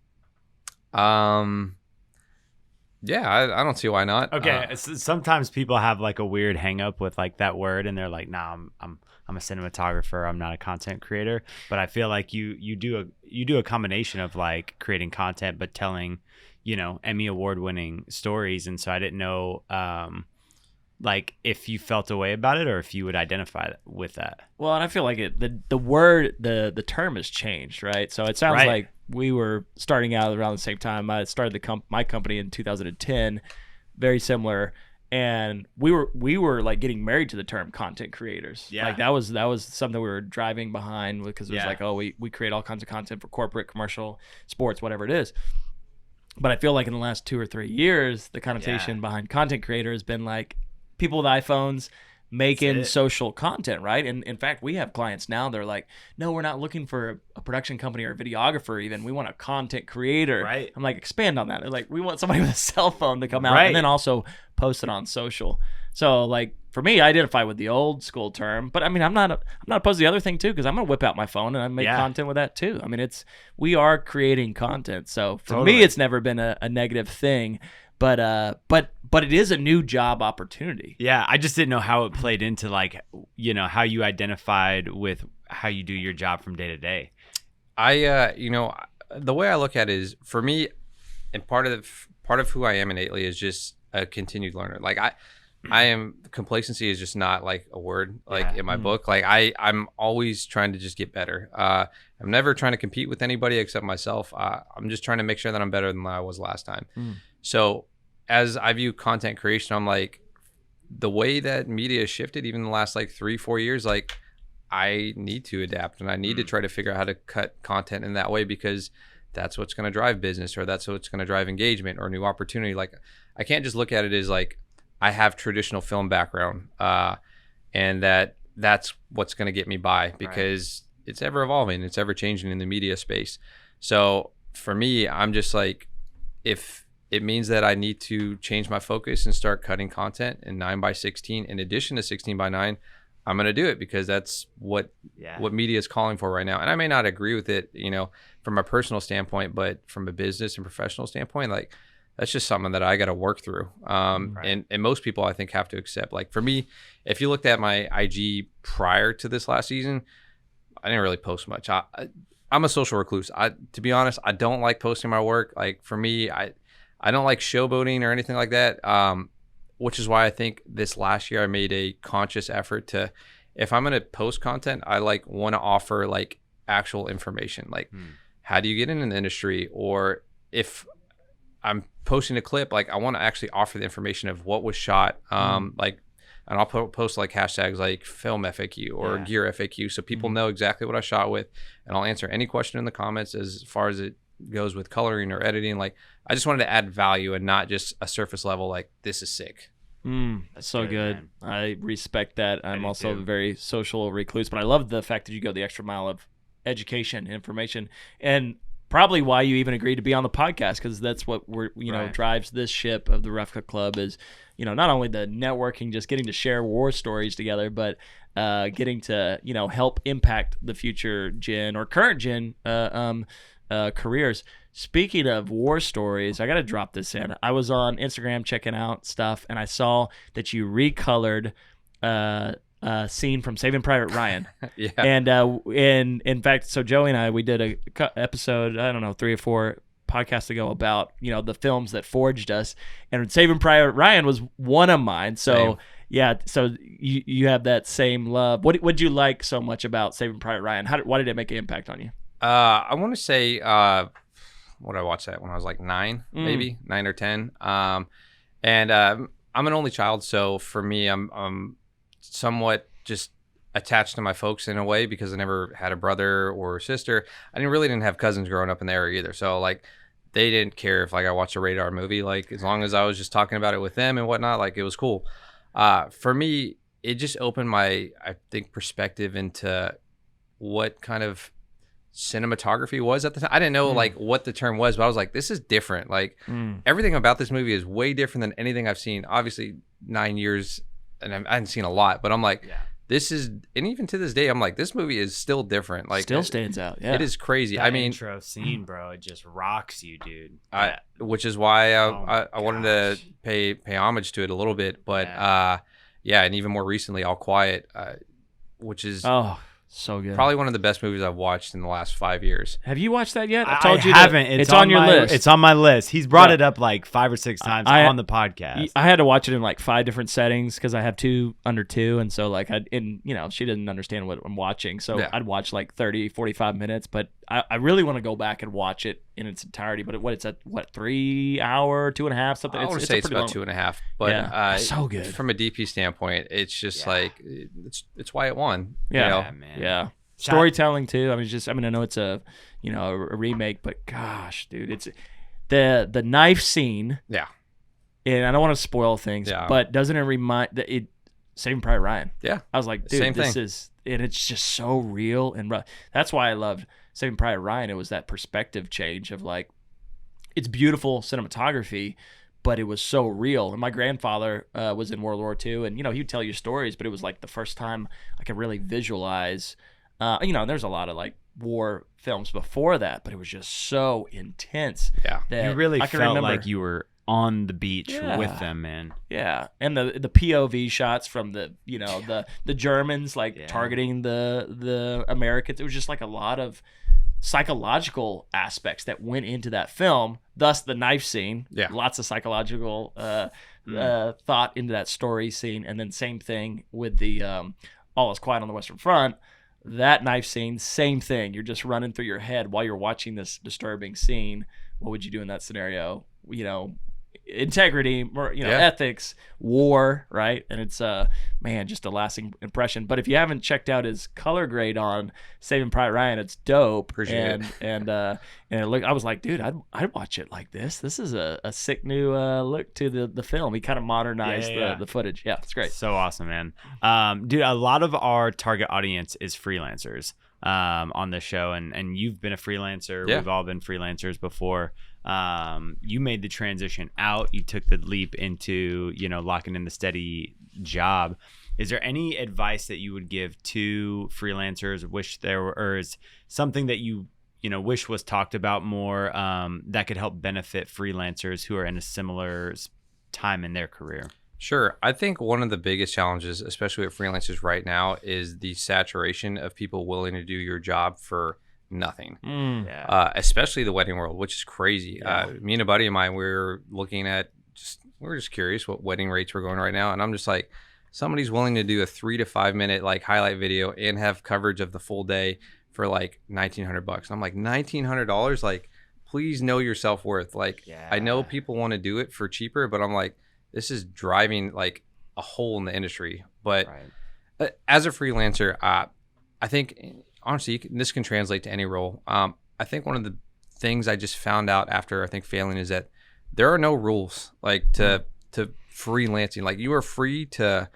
Yeah, I don't see why not. Okay, sometimes people have like a weird hang up with like that word, and they're like, "Nah, I'm a cinematographer. I'm not a content creator." But I feel like you do a combination of like creating content, but telling, Emmy award winning stories. And so I didn't know, like if you felt a way about it or if you would identify with that. Well, and I feel like the term has changed, right? So it sounds like we were starting out around the same time. I started my company in 2010, very similar, and we were like getting married to the term content creators. Yeah, like that was something we were driving behind, because it was like, oh, we create all kinds of content for corporate, commercial, sports, whatever it is. But I feel like in the last 2 or 3 years, the connotation behind content creator has been like people with iPhones making social content, right? And in fact, we have clients now, they're like, no, we're not looking for a production company or a videographer even. We want a content creator. Right. I'm like, expand on that. They're like, we want somebody with a cell phone to come out and then also post it on social. So like for me, I identify with the old school term, but I mean, I'm not opposed to the other thing too, because I'm going to whip out my phone and I make content with that too. I mean, we are creating content. So for me, it's never been a negative thing. But it is a new job opportunity. Yeah, I just didn't know how it played into like, how you identified with how you do your job from day to day. The way I look at it is, for me, and part of who I am innately is just a continued learner. Like complacency is just not like a word like in my book. Like I'm always trying to just get better. I'm never trying to compete with anybody except myself. I'm just trying to make sure that I'm better than I was last time. So as I view content creation, I'm like, the way that media has shifted even in the last like 3-4 years, like I need to adapt and I need to try to figure out how to cut content in that way, because that's what's going to drive business, or that's what's going to drive engagement or new opportunity. Like I can't just look at it as like I have traditional film background and that's what's going to get me by, because it's ever evolving, it's ever changing in the media space. So for me, I'm just like, if it means that I need to change my focus and start cutting content in 9:16 in addition to 16:9, I'm going to do it, because that's what media is calling for right now. And I may not agree with it, from a personal standpoint, but from a business and professional standpoint, like that's just something that I got to work through. And most people I think have to accept. Like for me, if you looked at my IG prior to this last season, I didn't really post much. I'm a social recluse. To be honest, I don't like posting my work. Like for me, I don't like showboating or anything like that, which is why I think this last year I made a conscious effort to, if I'm going to post content, I like want to offer like actual information. Like how do you get in the industry? Or if I'm posting a clip, like I want to actually offer the information of what was shot. Like, and I'll post like hashtags like film FAQ or gear FAQ, so people know exactly what I shot with, and I'll answer any question in the comments as far as it goes with coloring or editing. Like I just wanted to add value and not just a surface level like this is sick. That's so good. I respect that. I'm also a very social recluse, but I love the fact that you go the extra mile of education, information, and probably why you even agreed to be on the podcast, because that's what drives this ship of the Rough Cut Club is, not only the networking, just getting to share war stories together, but getting to, help impact the future gen or current gen careers. Speaking of war stories, I got to drop this in. I was on Instagram checking out stuff, and I saw that you recolored a scene from Saving Private Ryan. Yeah. And in fact, so Joey and I, we did a episode, I don't know, 3 or 4 podcasts ago about, the films that forged us. And Saving Private Ryan was one of mine. So, Same. yeah, so you have that same love. What did you like so much about Saving Private Ryan? Why did it make an impact on you? I want to say, what did I watch that when I was like 9, maybe 9 or 10. And I'm an only child, so for me, I'm somewhat just attached to my folks in a way because I never had a brother or sister. I didn't have cousins growing up in the area either. So like they didn't care if like I watched a rated R movie, like as long as I was just talking about it with them and whatnot, like it was cool. For me, it just opened my, I think, perspective into what kind of cinematography was at the time. I didn't know like what the term was, but I was like, this is different. Like everything about this movie is way different than anything I've seen. Obviously 9 years and I hadn't seen a lot, but I'm like, this is, and even to this day, I'm like, this movie is still different. Like still stands out. Yeah. It is crazy. That I mean, intro scene, bro, it just rocks you, dude. Which is why I wanted to pay homage to it a little bit, but and even more recently, All Quiet, which is so good. Probably one of the best movies I've watched in the last 5 years. Have you watched that yet? I told you haven't. It's on your list. It's on my list. He's brought it up like 5 or 6 times on the podcast. I had to watch it in like 5 different settings because I have 2 under 2, and so like she didn't understand what I'm watching, so I'd watch like 30, 45 minutes. But I really want to go back and watch it in its entirety. But it's at 3 hour, 2.5 something. I want to say it's about 2.5, but so good from a DP standpoint. It's just like it's why it won. Yeah, man. Yeah. Storytelling too. I know it's a remake, but gosh, dude, it's the knife scene. Yeah. And I don't want to spoil things, but doesn't it remind that it Saving Private Ryan? Yeah. I was like, dude, and it's just so real and that's why I loved Saving Private Ryan. It was that perspective change of like, it's beautiful cinematography, but it was so real. And my grandfather was in World War II, and he'd tell you stories, but it was like the first time I could really visualize. There's a lot of like war films before that, but it was just so intense. Yeah, that you really felt like you were on the beach with them, man. Yeah, and the POV shots from the the Germans targeting the Americans. It was just like a lot of psychological aspects that went into that film. Thus, the knife scene. Yeah, lots of psychological thought into that story scene, and then same thing with the All Is Quiet on the Western Front. That knife scene, same thing. You're just running through your head while you're watching this disturbing scene. What would you do in that scenario? Integrity, ethics, war, right? And it's just a lasting impression. But if you haven't checked out his color grade on Saving Private Ryan, it's dope. Appreciate it. And I was like, dude, I'd watch it like this. This is a sick new look to the film. He kind of modernized the footage. Yeah, it's great. So awesome, man. Dude, a lot of our target audience is freelancers on this show, and you've been a freelancer. Yeah. We've all been freelancers before. You made the transition out. You took the leap into locking in the steady job. Is there any advice that you would give to freelancers? Wish there were, or is something that you wish was talked about more that could help benefit freelancers who are in a similar time in their career? Sure. I think one of the biggest challenges, especially with freelancers right now, is the saturation of people willing to do your job for nothing. Especially the wedding world, which is crazy. Me and a buddy of mine, we were just curious what wedding rates were going right now, and I'm just like, somebody's willing to do a 3 to 5 minute like highlight video and have coverage of the full day for like $1,900. I'm like, $1,900? Like, please know your self-worth. Like, I know people want to do it for cheaper, but I'm like, this is driving like a hole in the industry. But as a freelancer, I think honestly, this can translate to any role. I think one of the things I just found out after I think failing is that there are no rules like to freelancing. Like, you are free to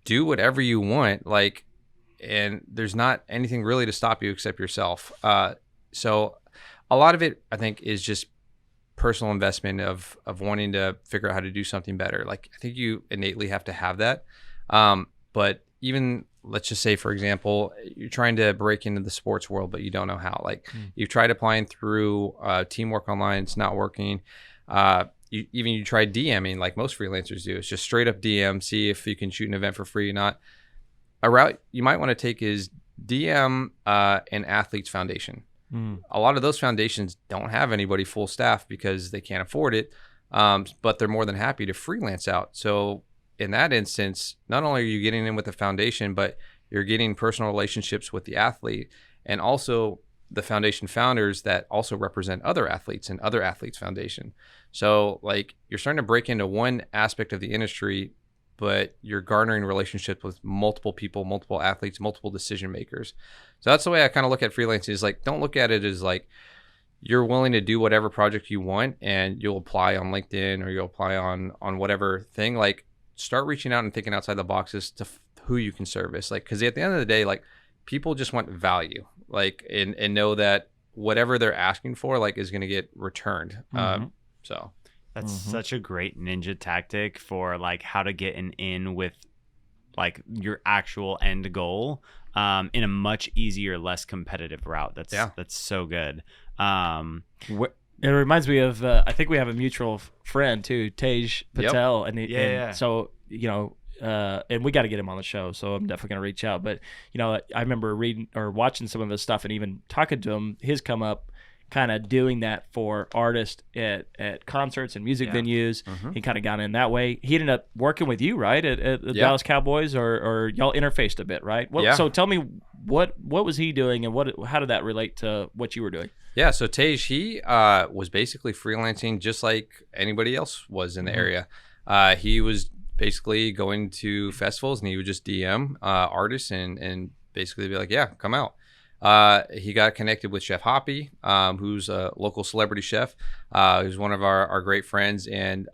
do whatever you want. Like, and there's not anything really to stop you except yourself. So a lot of it, I think, is just personal investment of wanting to figure out how to do something better. Like, I think you innately have to have that. But even let's just say, for example, you're trying to break into the sports world, but you don't know how. Like you've tried applying through Teamwork Online, it's not working. You try DMing like most freelancers do. It's just straight up DM, see if you can shoot an event for free or not. A route you might want to take is DM an athlete's foundation. A lot of those foundations don't have anybody full staff because they can't afford it, but they're more than happy to freelance out. So in that instance, not only are you getting in with the foundation, but you're getting personal relationships with the athlete and also the foundation founders that also represent other athletes and other athletes' foundation. So like you're starting to break into one aspect of the industry, but you're garnering relationships with multiple people, multiple athletes, multiple decision makers. So that's the way I kind of look at freelancing is like, don't look at it as like you're willing to do whatever project you want and you'll apply on LinkedIn or you'll apply on whatever thing. Like start reaching out and thinking outside the boxes to who you can service. Like, cause at the end of the day, like people just want value, like, and know that whatever they're asking for, like is going to get returned. So that's such a great ninja tactic for like how to get an in with like your actual end goal in a much easier, less competitive route. That's so good. It reminds me of I think we have a mutual friend too, Tej Patel, and so you know. And we got to get him on the show, so I'm definitely going to reach out. But, you know, I remember reading or watching some of his stuff and even talking to him, his come up kind of doing that for artists at concerts and music venues. He kind of got in that way. He ended up working with you, right, at the Dallas Cowboys, or y'all interfaced a bit, right? So tell me, what was he doing and how did that relate to what you were doing? Yeah, so Tej, he was basically freelancing just like anybody else was in the area. He was basically going to festivals and he would just DM artists and basically be like, yeah, come out. He got connected with Chef Hoppy, who's a local celebrity chef, who's one of our great friends. And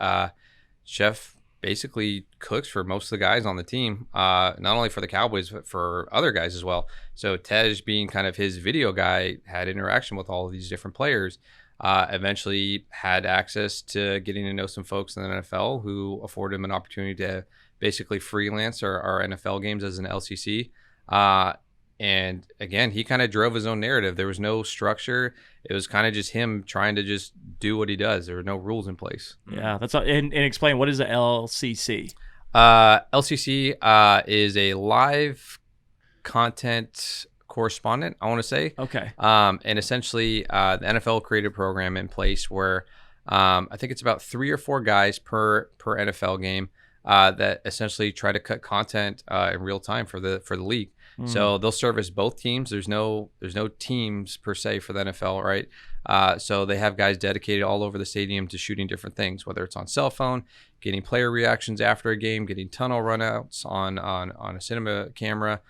Chef basically cooks for most of the guys on the team, not only for the Cowboys, but for other guys as well. So Tej, being kind of his video guy, had interaction with all of these different players. Eventually had access to getting to know some folks in the NFL who afforded him an opportunity to basically freelance our NFL games as an LCC. And again, he kind of drove his own narrative. There was no structure. It was kind of just him trying to just do what he does. There were no rules in place. Yeah, that's all. And explain, what is the LCC? LCC is a live content correspondent, I want to say. Okay. And essentially, the NFL created a program in place where I think it's about 3 or 4 guys per NFL game that essentially try to cut content in real time for the league. So they'll service both teams. There's no teams per se for the NFL, right? So they have guys dedicated all over the stadium to shooting different things, whether it's on cell phone, getting player reactions after a game, getting tunnel runouts on a cinema camera.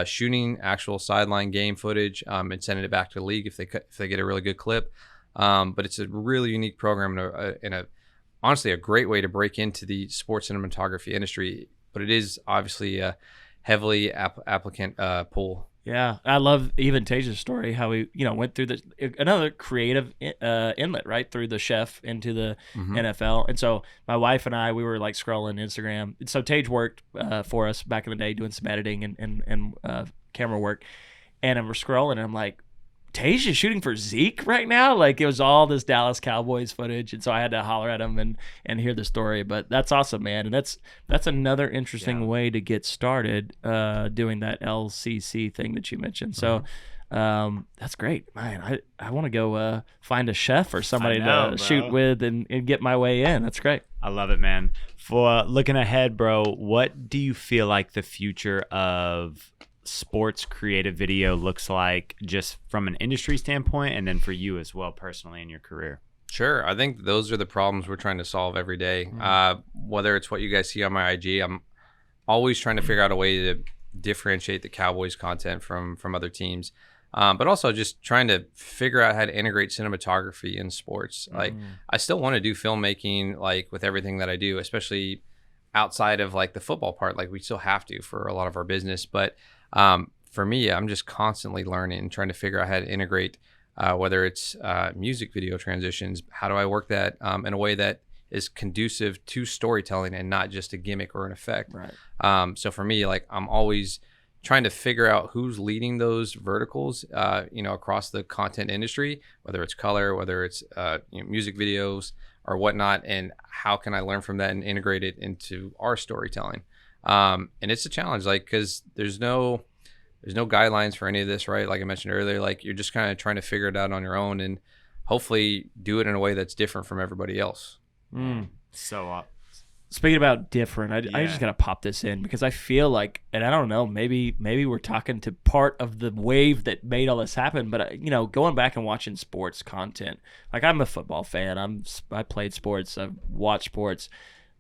Shooting actual sideline game footage and sending it back to the league if they get a really good clip. But it's a really unique program and honestly a great way to break into the sports cinematography industry. But it is obviously a heavily applicant pool. Yeah, I love even Tej's story, how he went through another creative inlet, right, through the chef into the NFL. And so my wife and I, we were like scrolling Instagram. And so Tej worked for us back in the day doing some editing and camera work. And we're scrolling and I'm like, Tej is shooting for Zeke right now? Like it was all this Dallas Cowboys footage. And so I had to holler at him and hear the story. But that's awesome, man. And that's another interesting way to get started doing that LCC thing that you mentioned. So that's great, man. I want to go find a chef or somebody to shoot with and get my way in. That's great. I love it, man. For looking ahead, bro, what do you feel like the future of sports creative video looks like, just from an industry standpoint, and then for you as well personally in your career? Sure. I think those are the problems we're trying to solve every day. Whether it's what you guys see on my IG, I'm always trying to figure out a way to differentiate the Cowboys content from other teams. But also just trying to figure out how to integrate cinematography in sports. Like I still want to do filmmaking, like with everything that I do, especially outside of like the football part. Like we still have to for a lot of our business, but for me, I'm just constantly learning and trying to figure out how to integrate, whether it's music video transitions. How do I work that in a way that is conducive to storytelling and not just a gimmick or an effect. Right. So for me, like I'm always trying to figure out who's leading those verticals, across the content industry, whether it's color, whether it's music videos or whatnot, and how can I learn from that and integrate it into our storytelling. And it's a challenge, like, because there's no guidelines for any of this, right? Like I mentioned earlier, like you're just kind of trying to figure it out on your own and hopefully do it in a way that's different from everybody else. So Speaking about different, I just gotta pop this in because I feel like, and I don't know, maybe we're talking to part of the wave that made all this happen. But going back and watching sports content, like I'm a football fan. I played sports. I've watched sports,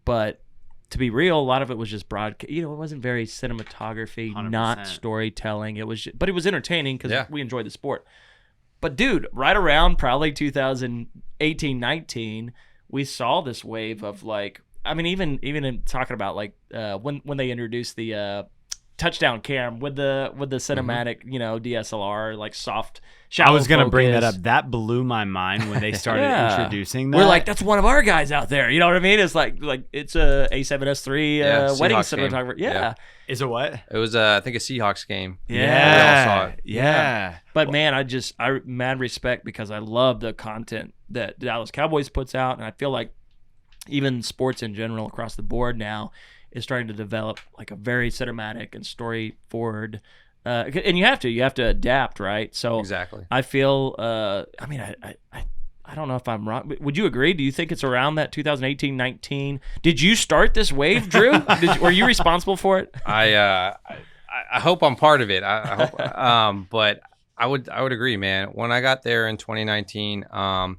but to be real, a lot of it was just broadcast. It wasn't very cinematography, 100%. not storytelling. It was, but it was entertaining because we enjoyed the sport. But dude, right around probably 2018, 19, we saw this wave of like. I mean, even in talking about like when they introduced the touchdown cam with the cinematic, DSLR, like soft shallow I was gonna focus. bring that up. That blew my mind when they started introducing that. We're like, that's one of our guys out there. You know what I mean? It's like it's a A7S3 wedding cinematographer. Yeah. Is it what? It was I think a Seahawks game. Yeah. We all saw it. Yeah. But man, I mad respect because I love the content that Dallas Cowboys puts out, and I feel like even sports in general across the board now is starting to develop like a very cinematic and story forward, and you have to adapt, right? So Exactly. I feel I don't know if I'm wrong, but would you agree? Do you think it's around that 2018-19? Did you start this wave, Drew? Were you responsible for it? I hope I'm part of it. I hope, but I would agree, man. When I got there in 2019, I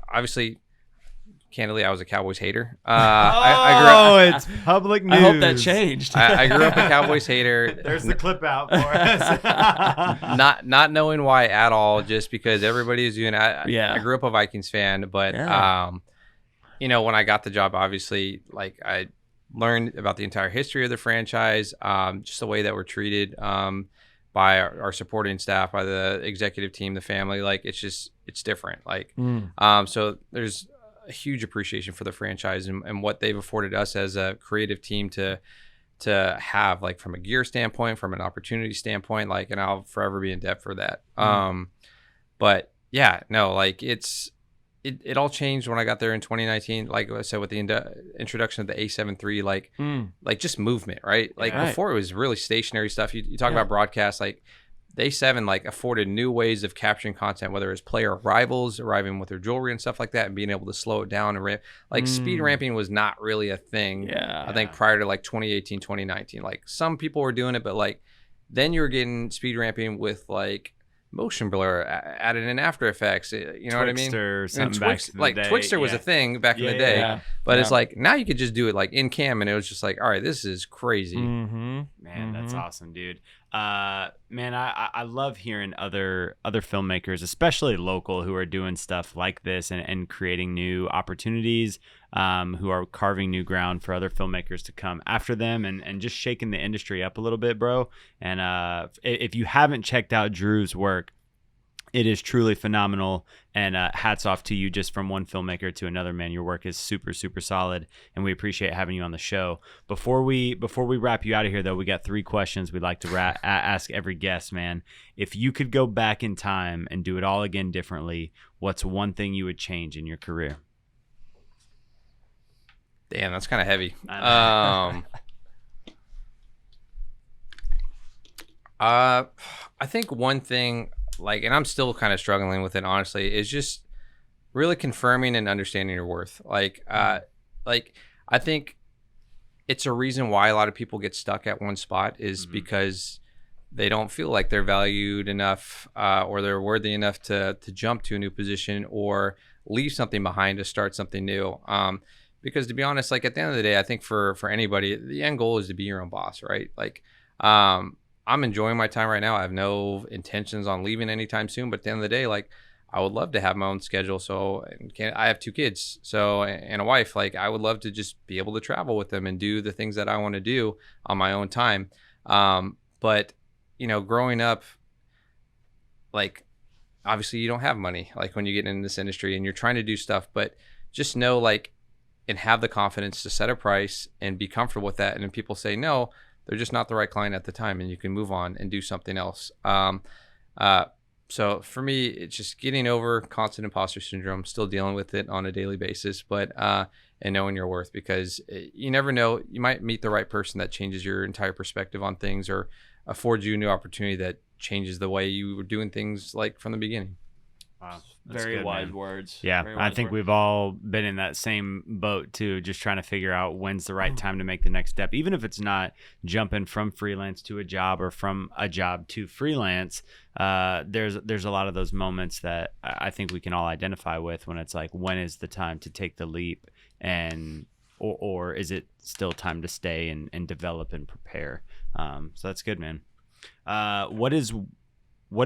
obviously. Candidly, I was a Cowboys hater. I grew up, it's public news. I hope that changed. I grew up a Cowboys hater. There's the clip out for us. not knowing why at all, just because everybody is doing it. I grew up a Vikings fan, but when I got the job, obviously, like I learned about the entire history of the franchise, just the way that we're treated by our supporting staff, by the executive team, the family. Like it's different. Like so there's a huge appreciation for the franchise and what they've afforded us as a creative team to have, like from a gear standpoint, from an opportunity standpoint, like, and I'll forever be in debt for that. But yeah, no, like it all changed when I got there in 2019. Like I said, with the introduction of the A7 III, like just movement, right? Like before it was really stationary stuff. You talk about broadcast, like the A7 like afforded new ways of capturing content, whether it's player arrivals, arriving with their jewelry and stuff like that, and being able to slow it down and ramp. Like speed ramping was not really a thing. I think prior to like 2018, 2019, like some people were doing it, but like then you were getting speed ramping with like motion blur added in After Effects. You know what I mean? Twixtor was a thing back in the day, but it's like now you could just do it like in cam, and it was just like, all right, this is crazy. Man, that's awesome, dude. Man, I love hearing other filmmakers, especially local, who are doing stuff like this and creating new opportunities, who are carving new ground for other filmmakers to come after them and just shaking the industry up a little bit, bro. And if you haven't checked out Drew's work, it is truly phenomenal, and hats off to you just from one filmmaker to another, man. Your work is super, super solid, and we appreciate having you on the show. Before we wrap you out of here, though, we got 3 questions we'd like to ask every guest, man. If you could go back in time and do it all again differently, what's one thing you would change in your career? Damn, that's kind of heavy. I think one thing, like, and I'm still kind of struggling with it, honestly, is just really confirming and understanding your worth. Like I think it's a reason why a lot of people get stuck at one spot is because they don't feel like they're valued enough, or they're worthy enough to jump to a new position or leave something behind to start something new. Because to be honest, like at the end of the day, I think for anybody, the end goal is to be your own boss, right? Like, I'm enjoying my time right now. I have no intentions on leaving anytime soon, but at the end of the day, like I would love to have my own schedule. So I have 2 kids, so, and a wife. Like I would love to just be able to travel with them and do the things that I want to do on my own time. But growing up, like obviously you don't have money, like when you get in this industry and you're trying to do stuff, but just know, like, and have the confidence to set a price and be comfortable with that. And then people say no, they're just not the right client at the time, and you can move on and do something else. So for me, it's just getting over constant imposter syndrome, still dealing with it on a daily basis, but and knowing your worth, because you never know, you might meet the right person that changes your entire perspective on things, or affords you a new opportunity that changes the way you were doing things, like, from the beginning. Wow. Very good, wise man. words. Yeah, Very I wise think words. we've all been in that same boat too, just trying to figure out when's the right time to make the next step. Even if it's not jumping from freelance to a job, or from a job to freelance, there's a lot of those moments that I think we can all identify with, when it's like, when is the time to take the leap, and or is it still time to stay and develop and prepare? So that's good, man. What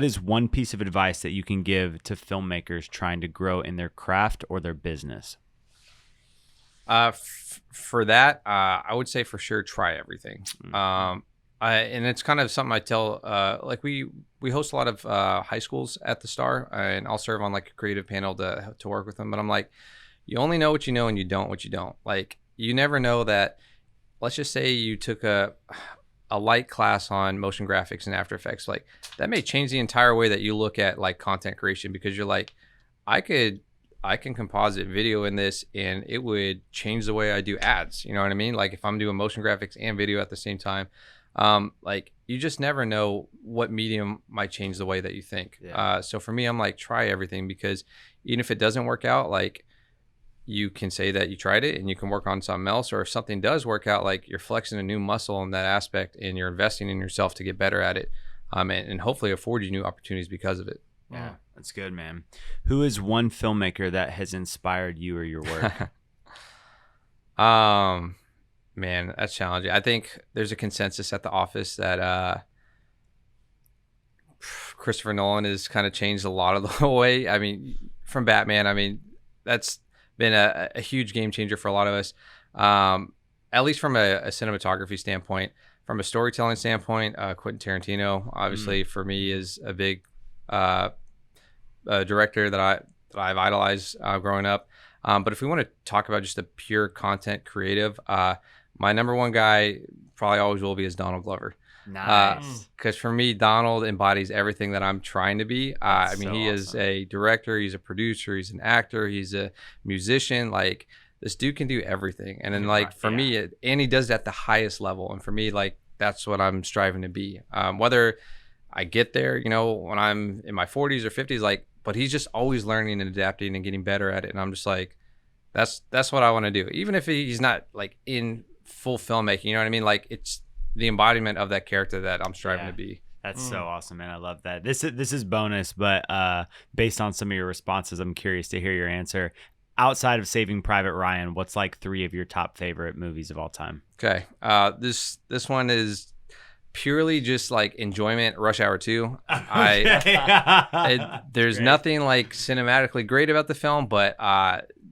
is one piece of advice that you can give to filmmakers trying to grow in their craft or their business? For that, I would say for sure try everything. And it's kind of something I tell, like, we host a lot of high schools at the Star, and I'll serve on, like, a creative panel to work with them. But I'm like, you only know what you know, and you don't what you don't. Like, you never know that. Let's just say you took a light class on motion graphics and After Effects. Like, that may change the entire way that you look at, like, content creation, because you're like, I can composite video in this, and it would change the way I do ads. You know what I mean? Like, if I'm doing motion graphics and video at the same time, like, you just never know what medium might change the way that you think. Yeah. So for me, I'm like, try everything, because even if it doesn't work out, like, you can say that you tried it and you can work on something else. Or if something does work out, like, you're flexing a new muscle in that aspect, and you're investing in yourself to get better at it, and hopefully afford you new opportunities because of it. Yeah, that's good, man. Who is one filmmaker that has inspired you or your work? Man, that's challenging. I think there's a consensus at the office that Christopher Nolan has kind of changed a lot of the way. I mean, from Batman, I mean, that's been a huge game changer for a lot of us, at least from a cinematography standpoint. From a storytelling standpoint, Quentin Tarantino, obviously, for me, is a big director that I've idolized growing up. But if we want to talk about just a pure content creative, my number one guy probably always will be is Donald Glover. Nice. Because for me, Donald embodies everything that I'm trying to be. I mean, he is a director, he's a producer, he's an actor, he's a musician. Like, this dude can do everything. And then, like, for me, and he does it at the highest level. And for me, like, that's what I'm striving to be. Whether I get there, you know, when I'm in my 40s or 50s, like, but he's just always learning and adapting and getting better at it. And I'm just like, that's what I want to do. Even if he's not, like, in full filmmaking, you know what I mean? Like, it's the embodiment of that character that I'm striving to be. That's so awesome, man. I love that. This is bonus, but based on some of your responses, I'm curious to hear your answer. Outside of Saving Private Ryan, what's, like, 3 of your top favorite movies of all time? Okay. This one is purely just, like, enjoyment. Rush Hour 2. There's nothing, like, cinematically great about the film, but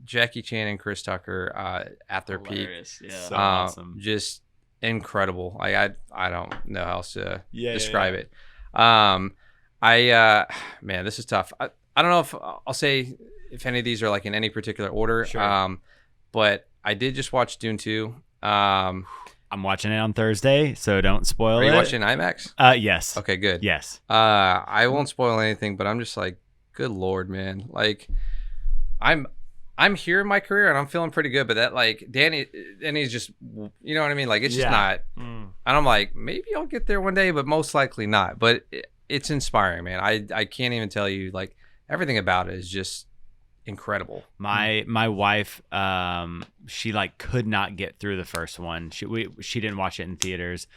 Jackie Chan and Chris Tucker at their Hilarious. peak, So awesome. just incredible. Like, I don't know how else to describe it. Man, this is tough. I don't know if I'll say if any of these are, like, in any particular order. Sure. But I did just watch Dune 2. I'm watching it on Thursday, so don't spoil it. Are you watching IMAX? Yes. Okay, good. Yes. I won't spoil anything, but I'm just like, good Lord, man. Like, I'm here in my career and I'm feeling pretty good, but that, like, Danny's just, you know what I mean? Like, it's just not. And I'm like, maybe I'll get there one day, but most likely not. But it's inspiring, man. I can't even tell you, like, everything about it is just incredible. My wife, she, like, could not get through the first one. She didn't watch it in theaters.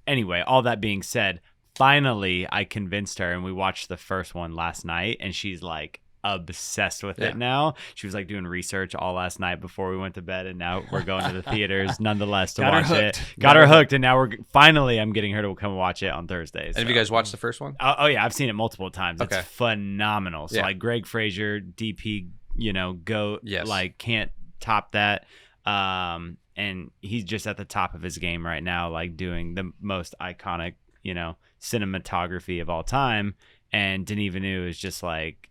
Anyway, all that being said, finally I convinced her, and we watched the first one last night, and she's, like, obsessed with it now. She was, like, doing research all last night before we went to bed, and now we're going to the theaters nonetheless to watch it. Got her hooked, and now I'm getting her to come watch it on Thursday. And have you guys watched the first one? Oh yeah, I've seen it multiple times. Okay. It's phenomenal. So, like, Greg Fraser, DP, you know, GOAT, like, can't top that. And he's just at the top of his game right now, like, doing the most iconic, you know, cinematography of all time. And Denis Villeneuve is just, like,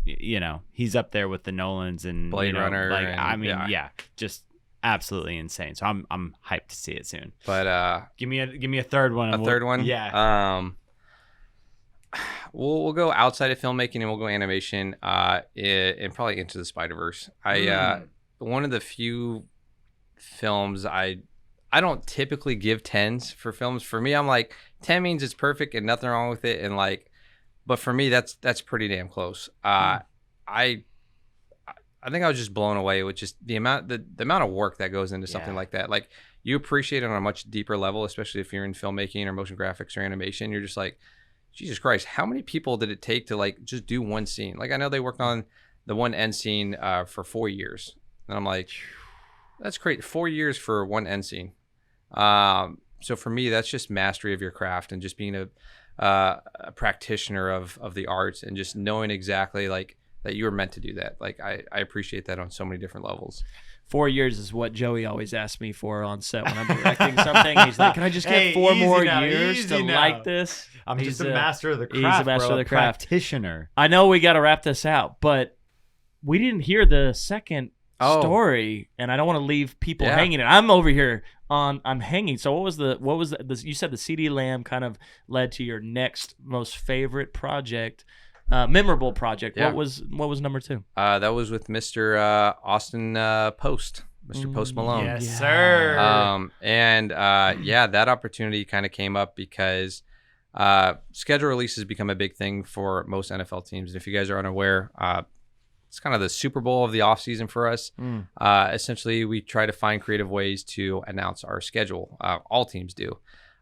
he's up there with the Nolans and Blade Runner. Like, and, I mean, just absolutely insane. So I'm hyped to see it soon. But give me a third one. A third one? Yeah. We'll go outside of filmmaking and we'll go animation. And probably Into the Spider-Verse. One of the few films I don't typically give 10s for films. For me, I'm like 10 means it's perfect and nothing wrong with it, and like, but for me that's pretty damn close. I think I was just blown away with just the amount of work that goes into something like that. Like, you appreciate it on a much deeper level, especially if you're in filmmaking or motion graphics or animation. You're just like, Jesus Christ, how many people did it take to like just do one scene? Like, I know they worked on the one end scene for 4 years, and I'm like, that's great. 4 years for one end scene. So for me, that's just mastery of your craft and just being a practitioner of the arts and just knowing exactly like that you were meant to do that. Like, I appreciate that on so many different levels. 4 years is what Joey always asks me for on set when I'm directing something. He's like, can I just get 4 more years to like this? I'm just a master of the craft. He's a master of the craft. Practitioner. I know we got to wrap this out, but we didn't hear the second story, and I don't want to leave people hanging. And I'm over here I'm hanging. So what was the you said the CD Lamb kind of led to your next most favorite project, memorable project. Yeah. What was number 2? That was with Mr. Austin Post, Mr. Post Malone. Yes, sir. That opportunity kind of came up because schedule releases become a big thing for most NFL teams. And if you guys are unaware, it's kind of the Super Bowl of the offseason for us. Essentially, we try to find creative ways to announce our schedule. All teams do.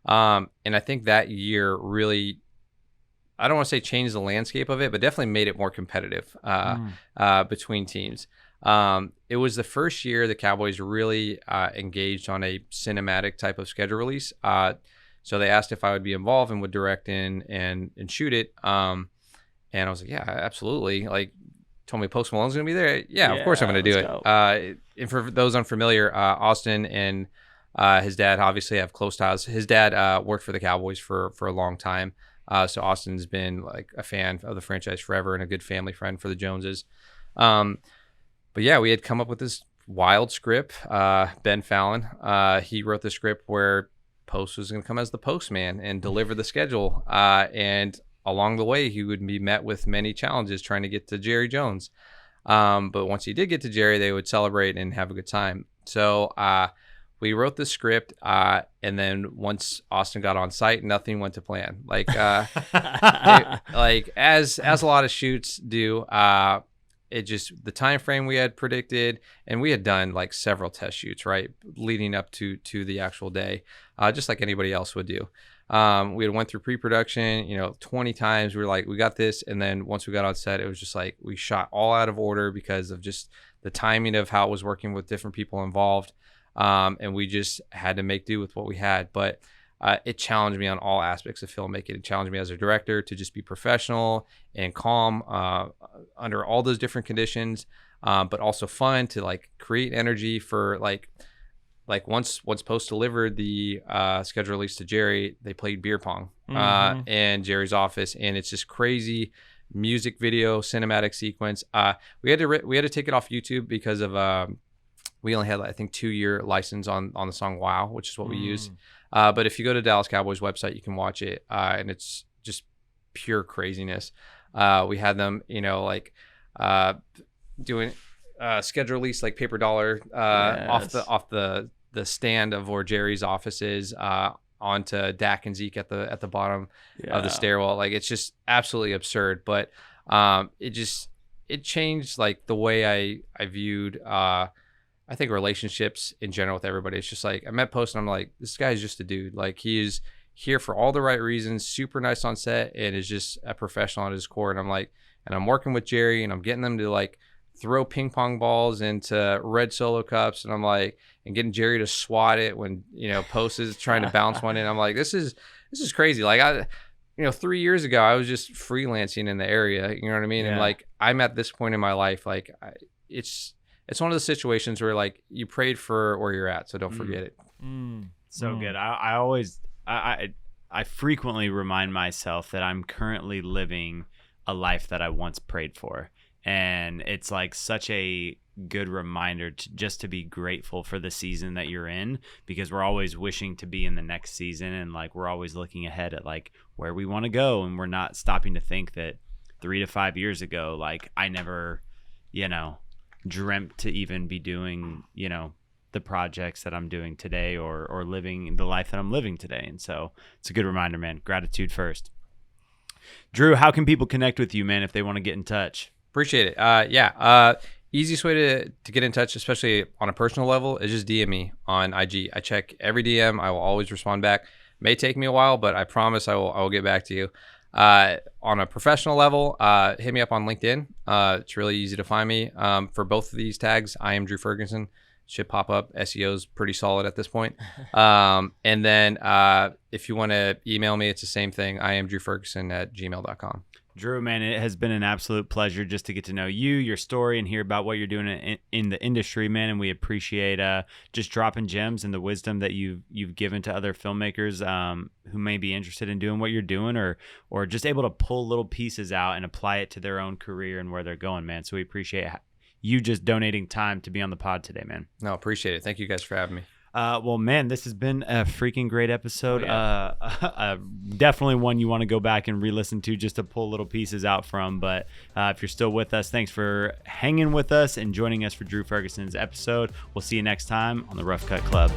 And I think that year really, I don't want to say changed the landscape of it, but definitely made it more competitive between teams. It was the first year the Cowboys really engaged on a cinematic type of schedule release. So they asked if I would be involved and would direct and shoot it. And I was like, yeah, absolutely. Like, told me Post Malone's going to be there. Yeah, of course I'm going to do it. And for those unfamiliar, Austin and his dad obviously have close ties. His dad worked for the Cowboys for a long time. So Austin's been like a fan of the franchise forever and a good family friend for the Joneses. But yeah, we had come up with this wild script. Ben Fallon, he wrote the script where Post was going to come as the postman and deliver the schedule. And along the way, he would be met with many challenges trying to get to Jerry Jones. But once he did get to Jerry, they would celebrate and have a good time. So we wrote the script, and then once Austin got on site, nothing went to plan. Like as a lot of shoots do, it just, the time frame we had predicted, and we had done like several test shoots, right, leading up to the actual day, just like anybody else would do. We had went through pre-production, 20 times. We were like, we got this. And then once we got on set, it was just like, we shot all out of order because of just the timing of how it was working with different people involved. And we just had to make do with what we had. But it challenged me on all aspects of filmmaking. It challenged me as a director to just be professional and calm under all those different conditions, but also fun to like create energy for like once Post delivered the schedule release to Jerry, they played beer pong in Jerry's office, and it's just crazy music video cinematic sequence. We had to take it off YouTube because of we only had I think 2-year license on the song Wow, which is what we used. But if you go to Dallas Cowboys website, you can watch it, and it's just pure craziness. We had them, doing schedule release like paper dollar off the stand of where Jerry's office is onto Dak and Zeke at the bottom of the stairwell. Like, it's just absolutely absurd. But it changed like the way I viewed I think relationships in general with everybody. It's just like, I met Post and I'm like, this guy's just a dude. Like, he is here for all the right reasons, super nice on set, and is just a professional at his core. And I'm like, and I'm working with Jerry and I'm getting them to like throw ping pong balls into red Solo cups, and I'm like, and getting Jerry to swat it when Post is trying to bounce one in. I'm like, this is crazy. Like, 3 years ago I was just freelancing in the area, you know what I mean? And like, I'm at this point in my life, like it's one of the situations where like you prayed for where you're at, so don't forget it. So good. I always frequently remind myself that I'm currently living a life that I once prayed for. And it's like such a good reminder just to be grateful for the season that you're in, because we're always wishing to be in the next season, and like we're always looking ahead at like where we want to go, and we're not stopping to think that 3 to 5 years ago, like I never, dreamt to even be doing, the projects that I'm doing today or living the life that I'm living today. And so it's a good reminder, man. Gratitude first. Drew, how can people connect with you, man, if they want to get in touch? Appreciate it. Easiest way to get in touch, especially on a personal level, is just DM me on IG. I check every DM. I will always respond back. May take me a while, but I promise I will get back to you. On a professional level, hit me up on LinkedIn. It's really easy to find me. For both of these tags, I am Drew Ferguson. Should pop up. SEO is pretty solid at this point. And then if you want to email me, it's the same thing. I am drewferguson@gmail.com. Drew, man, it has been an absolute pleasure just to get to know you, your story, and hear about what you're doing in the industry, man. And we appreciate just dropping gems and the wisdom that you've given to other filmmakers who may be interested in doing what you're doing, or just able to pull little pieces out and apply it to their own career and where they're going, man. So we appreciate you just donating time to be on the pod today, man. No, appreciate it. Thank you guys for having me. Well, man, this has been a freaking great episode. Definitely one you want to go back and re-listen to just to pull little pieces out from. But if you're still with us, thanks for hanging with us and joining us for Drew Ferguson's episode. We'll see you next time on the Rough Cut Club.